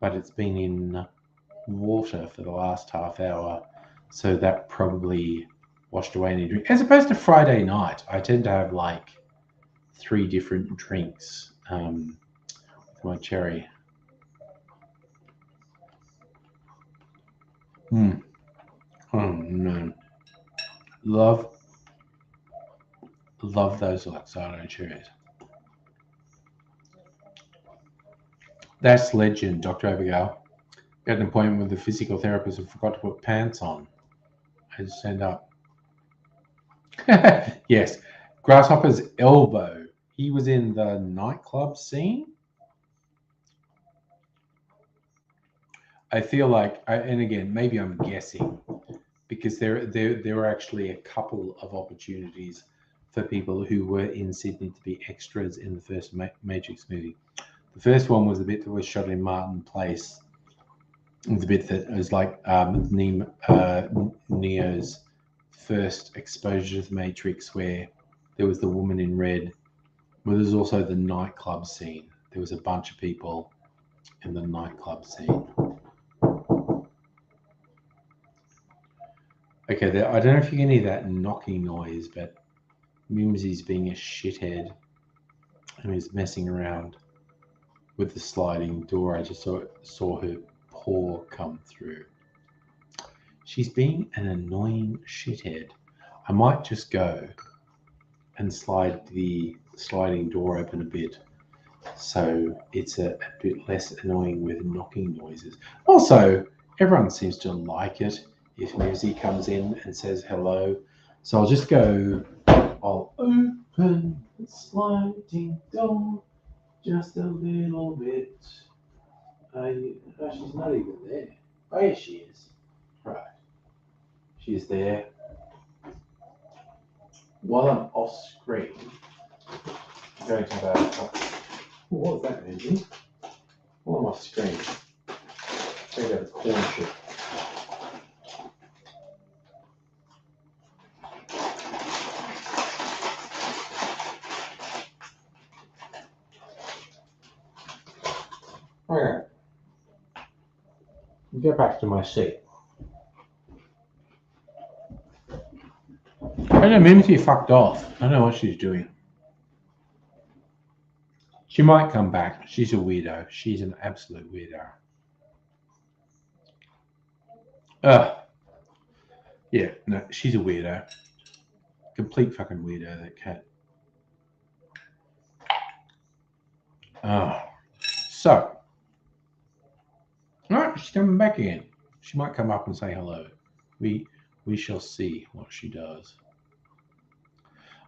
but it's been in water for the last half hour, so that probably washed away any drink. As opposed to Friday night, I tend to have like 3 different drinks with my cherry. Oh no, love those Luxardo cherries. That's legend, Dr. Abigail. Got an appointment with the physical therapist and forgot to put pants on. I just stand up. Yes, Grasshopper's elbow. He was in the nightclub scene. I feel like, and again, maybe I'm guessing, because there were actually a couple of opportunities for people who were in Sydney to be extras in the first Matrix movie. The first one was the bit that was shot in Martin Place. It was the bit that was like Neo's first exposure to the Matrix, where there was the woman in red. But there's also the nightclub scene. There was a bunch of people in the nightclub scene. Okay, I don't know if you can hear that knocking noise, but Mimsy's being a shithead and he's messing around with the sliding door. I just saw her paw come through. She's being an annoying shithead. I might just go and slide the sliding door open a bit so it's a bit less annoying with knocking noises. Also, everyone seems to like it if Mimsy comes in and says hello. So I'll just go, I'll open the sliding door just a little bit. She's not even there. Oh, yeah, she is. Right. She's there. While I'm off screen, I'm going to have a... what was that, Mimsy? While I'm off screen, I'm going to have a corn chip. Okay. Get back to my seat. I don't know, Mimsy fucked off. I don't know what she's doing. She might come back. She's a weirdo. She's an absolute weirdo. Yeah, no, she's a weirdo. Complete fucking weirdo, that cat. So, all right. she's coming back again. She might come up and say hello. We shall see what she does.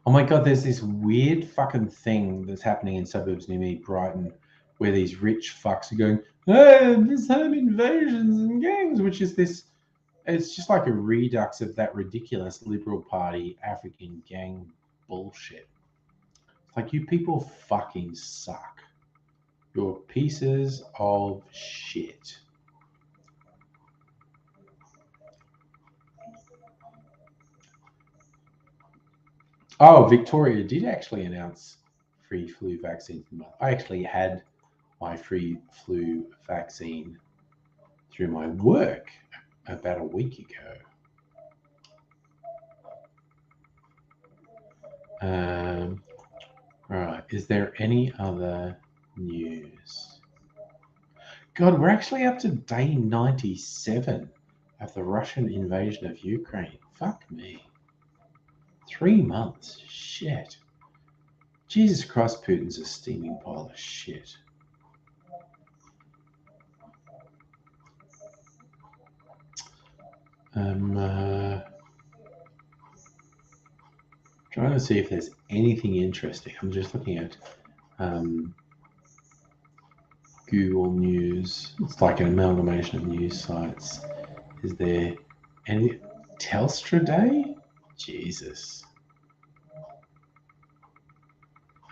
Oh my God, there's this weird fucking thing that's happening in suburbs near me, Brighton, where these rich fucks are going, oh, there's home invasions and gangs, which is this, it's just like a redux of that ridiculous Liberal Party African gang bullshit. It's like, you people fucking suck. You're pieces of shit. Oh, Victoria did actually announce free flu vaccines. I actually had my free flu vaccine through my work about a week ago. Right, is there any other news? God, we're actually up to day 97 of the Russian invasion of Ukraine. Fuck me. 3 months. Shit. Jesus Christ, Putin's a steaming pile of shit. Trying to see if there's anything interesting. I'm just looking at Google News. It's like an amalgamation of news sites. Is there any Telstra Day? Jesus.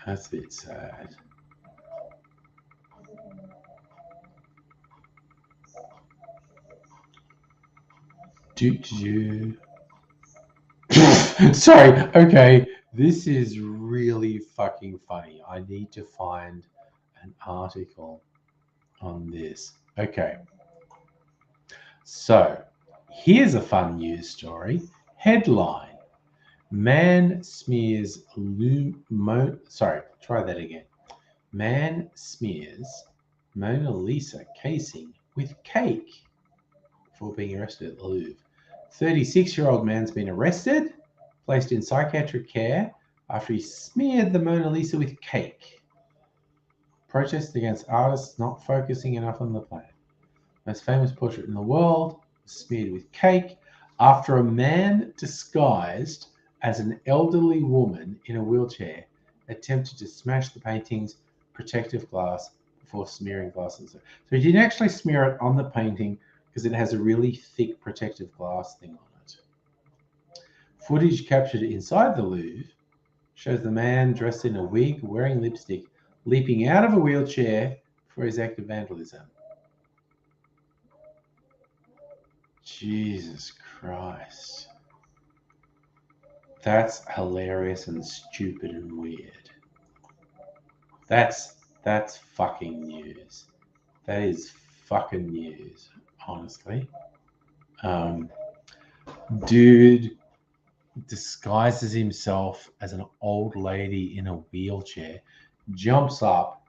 That's a bit sad. Sorry, okay. This is really fucking funny. I need to find an article on this. Okay. So, here's a fun news story. Headline. Man smears Man smears Mona Lisa casing with cake before being arrested at the Louvre. 36-year-old man's been arrested, placed in psychiatric care after he smeared the Mona Lisa with cake. Protest against artists not focusing enough on the planet. Most famous portrait in the world was smeared with cake after a man disguised as an elderly woman in a wheelchair attempted to smash the painting's protective glass before smearing glass. So he didn't actually smear it on the painting because it has a really thick protective glass thing on it. Footage captured inside the Louvre shows the man dressed in a wig, wearing lipstick, leaping out of a wheelchair for his act of vandalism. Jesus Christ. That's hilarious and stupid and weird. That's fucking news. That is fucking news, honestly. Dude disguises himself as an old lady in a wheelchair, jumps up,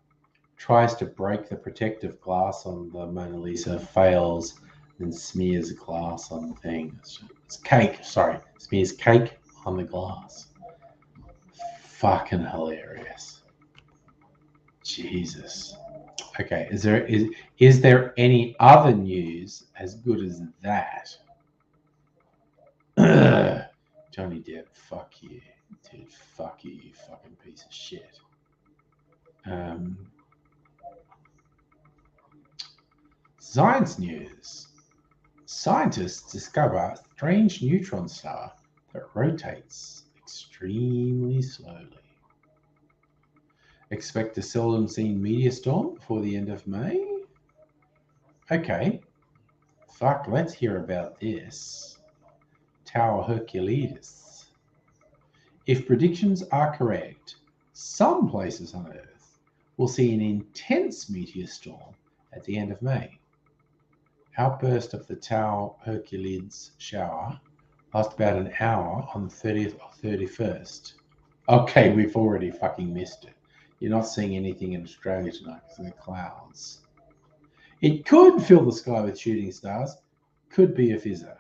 tries to break the protective glass on the Mona Lisa, fails, then smears glass on the thing. It's cake, sorry. Smears cake on the glass. Fucking hilarious. Jesus. Okay, is there any other news as good as that? Johnny Depp, fuck you. Dude, fuck you, you fucking piece of shit. Science news. Scientists discover a strange neutron star that rotates extremely slowly. Expect a seldom seen meteor storm before the end of May? Okay. Fuck, let's hear about this. Tower Hercules. If predictions are correct, some places on Earth will see an intense meteor storm at the end of May. Outburst of the Tau Hercules shower lasts about an hour on the 30th or 31st. Okay, we've already fucking missed it. You're not seeing anything in Australia tonight because of the clouds. It could fill the sky with shooting stars. Could be a fizzer.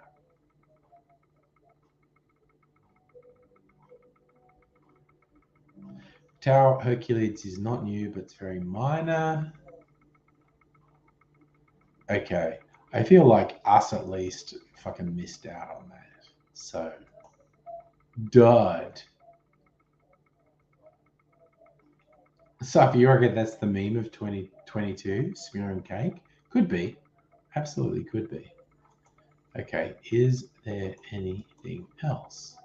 Tau Hercules is not new, but it's very minor. Okay. I feel like us at least fucking missed out on that. So, dud. Safi, you reckon that's the meme of 2022? Smearing cake? Could be. Absolutely could be. Okay, is there anything else?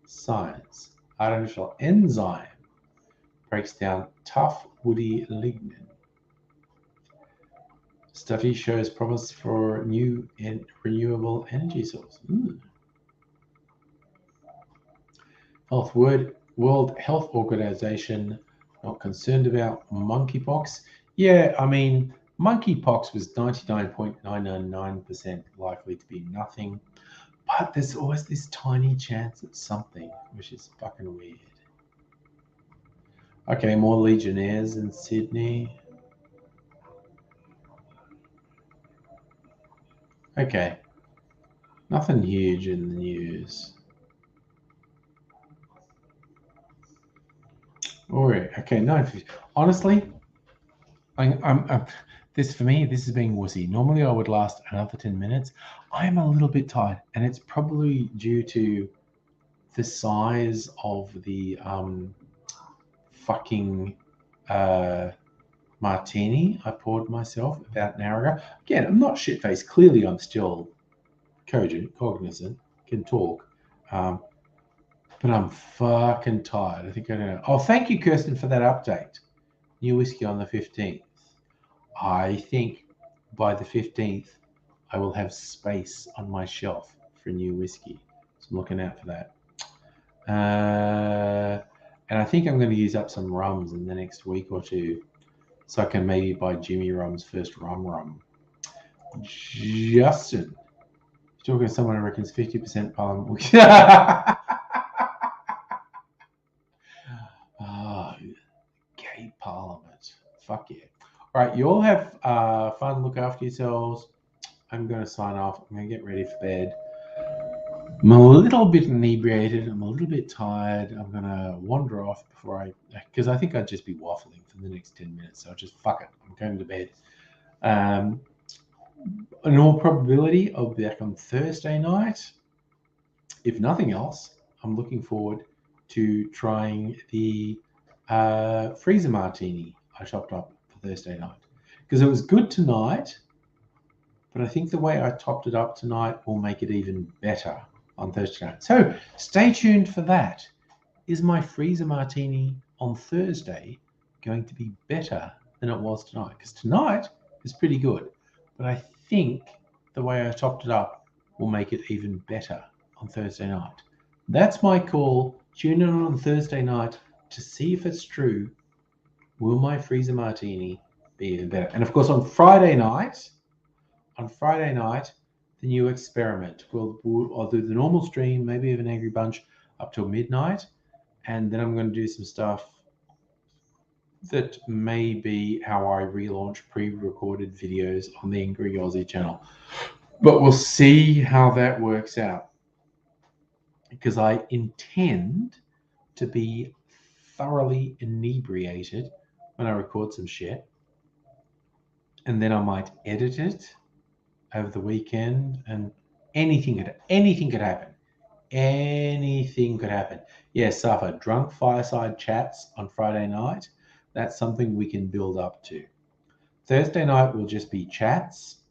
Science. Artificial enzyme breaks down tough woody lignin. Study shows promise for new and renewable energy source. World Health Organization not concerned about monkeypox. Yeah, I mean, monkeypox was 99.999% likely to be nothing, but there's always this tiny chance at something, which is fucking weird. Okay, more Legionnaires in Sydney. Okay, nothing huge in the news. All right, okay, 9:50. Honestly, I'm this for me. This is being wussy. Normally, I would last another 10 minutes. I'm a little bit tired, and it's probably due to the size of the fucking martini I poured myself about an hour ago. Again, I'm not shit-faced. Clearly, I'm still cogent, cognizant, can talk. But I'm fucking tired. I think I know. Oh, thank you, Kirsten, for that update. New whiskey on the 15th. I think by the 15th, I will have space on my shelf for new whiskey. So I'm looking out for that. And I think I'm going to use up some rums in the next week or two. So I can maybe buy Jimmy Rum's first rum. Justin. Talking to someone who reckons 50% parliament. Oh, gay parliament. Fuck yeah. All right, you all have fun. Look after yourselves. I'm going to sign off. I'm going to get ready for bed. I'm a little bit inebriated. I'm a little bit tired. I'm going to wander off because I think I'd just be waffling for the next 10 minutes. So just fuck it. I'm going to bed. In all probability, I'll be back on Thursday night. If nothing else, I'm looking forward to trying the freezer martini I chopped up for Thursday night. Because it was good tonight, but I think the way I topped it up tonight will make it even better on Thursday night. So stay tuned for that. Is my freezer martini on Thursday going to be better than it was tonight? Because tonight is pretty good, but I think the way I topped it up will make it even better on Thursday night. That's my call. Tune in on Thursday night to see if it's true. Will my freezer martini be even better? And of course, on Friday night, the new experiment. I'll do the normal stream, maybe even Angry Bunch up till midnight, and then I'm going to do some stuff that may be how I relaunch pre-recorded videos on the Angry Aussie channel. But we'll see how that works out, because I intend to be thoroughly inebriated when I record some shit, and then I might edit it over the weekend, and anything could happen. Anything could happen. Yeah, suffer drunk fireside chats on Friday night. That's something we can build up to. Thursday night will just be chats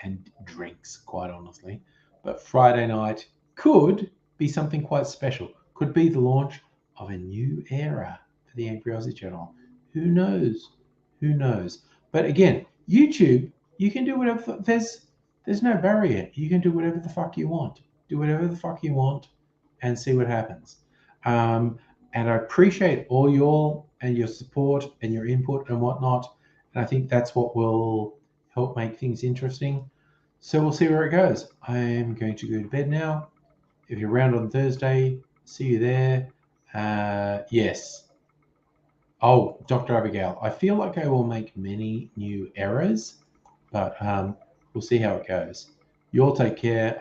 and drinks, quite honestly. But Friday night could be something quite special. Could be the launch of a new era for the Angry Aussie channel. Who knows? Who knows? But again, YouTube, you can do whatever. There's no barrier. You can do whatever the fuck you want. Do whatever the fuck you want and see what happens. And I appreciate all your support and your input and whatnot. And I think that's what will help make things interesting. So we'll see where it goes. I am going to go to bed now. If you're around on Thursday, see you there. Yes. Oh, Dr. Abigail, I feel like I will make many new errors, but we'll see how it goes. You all take care.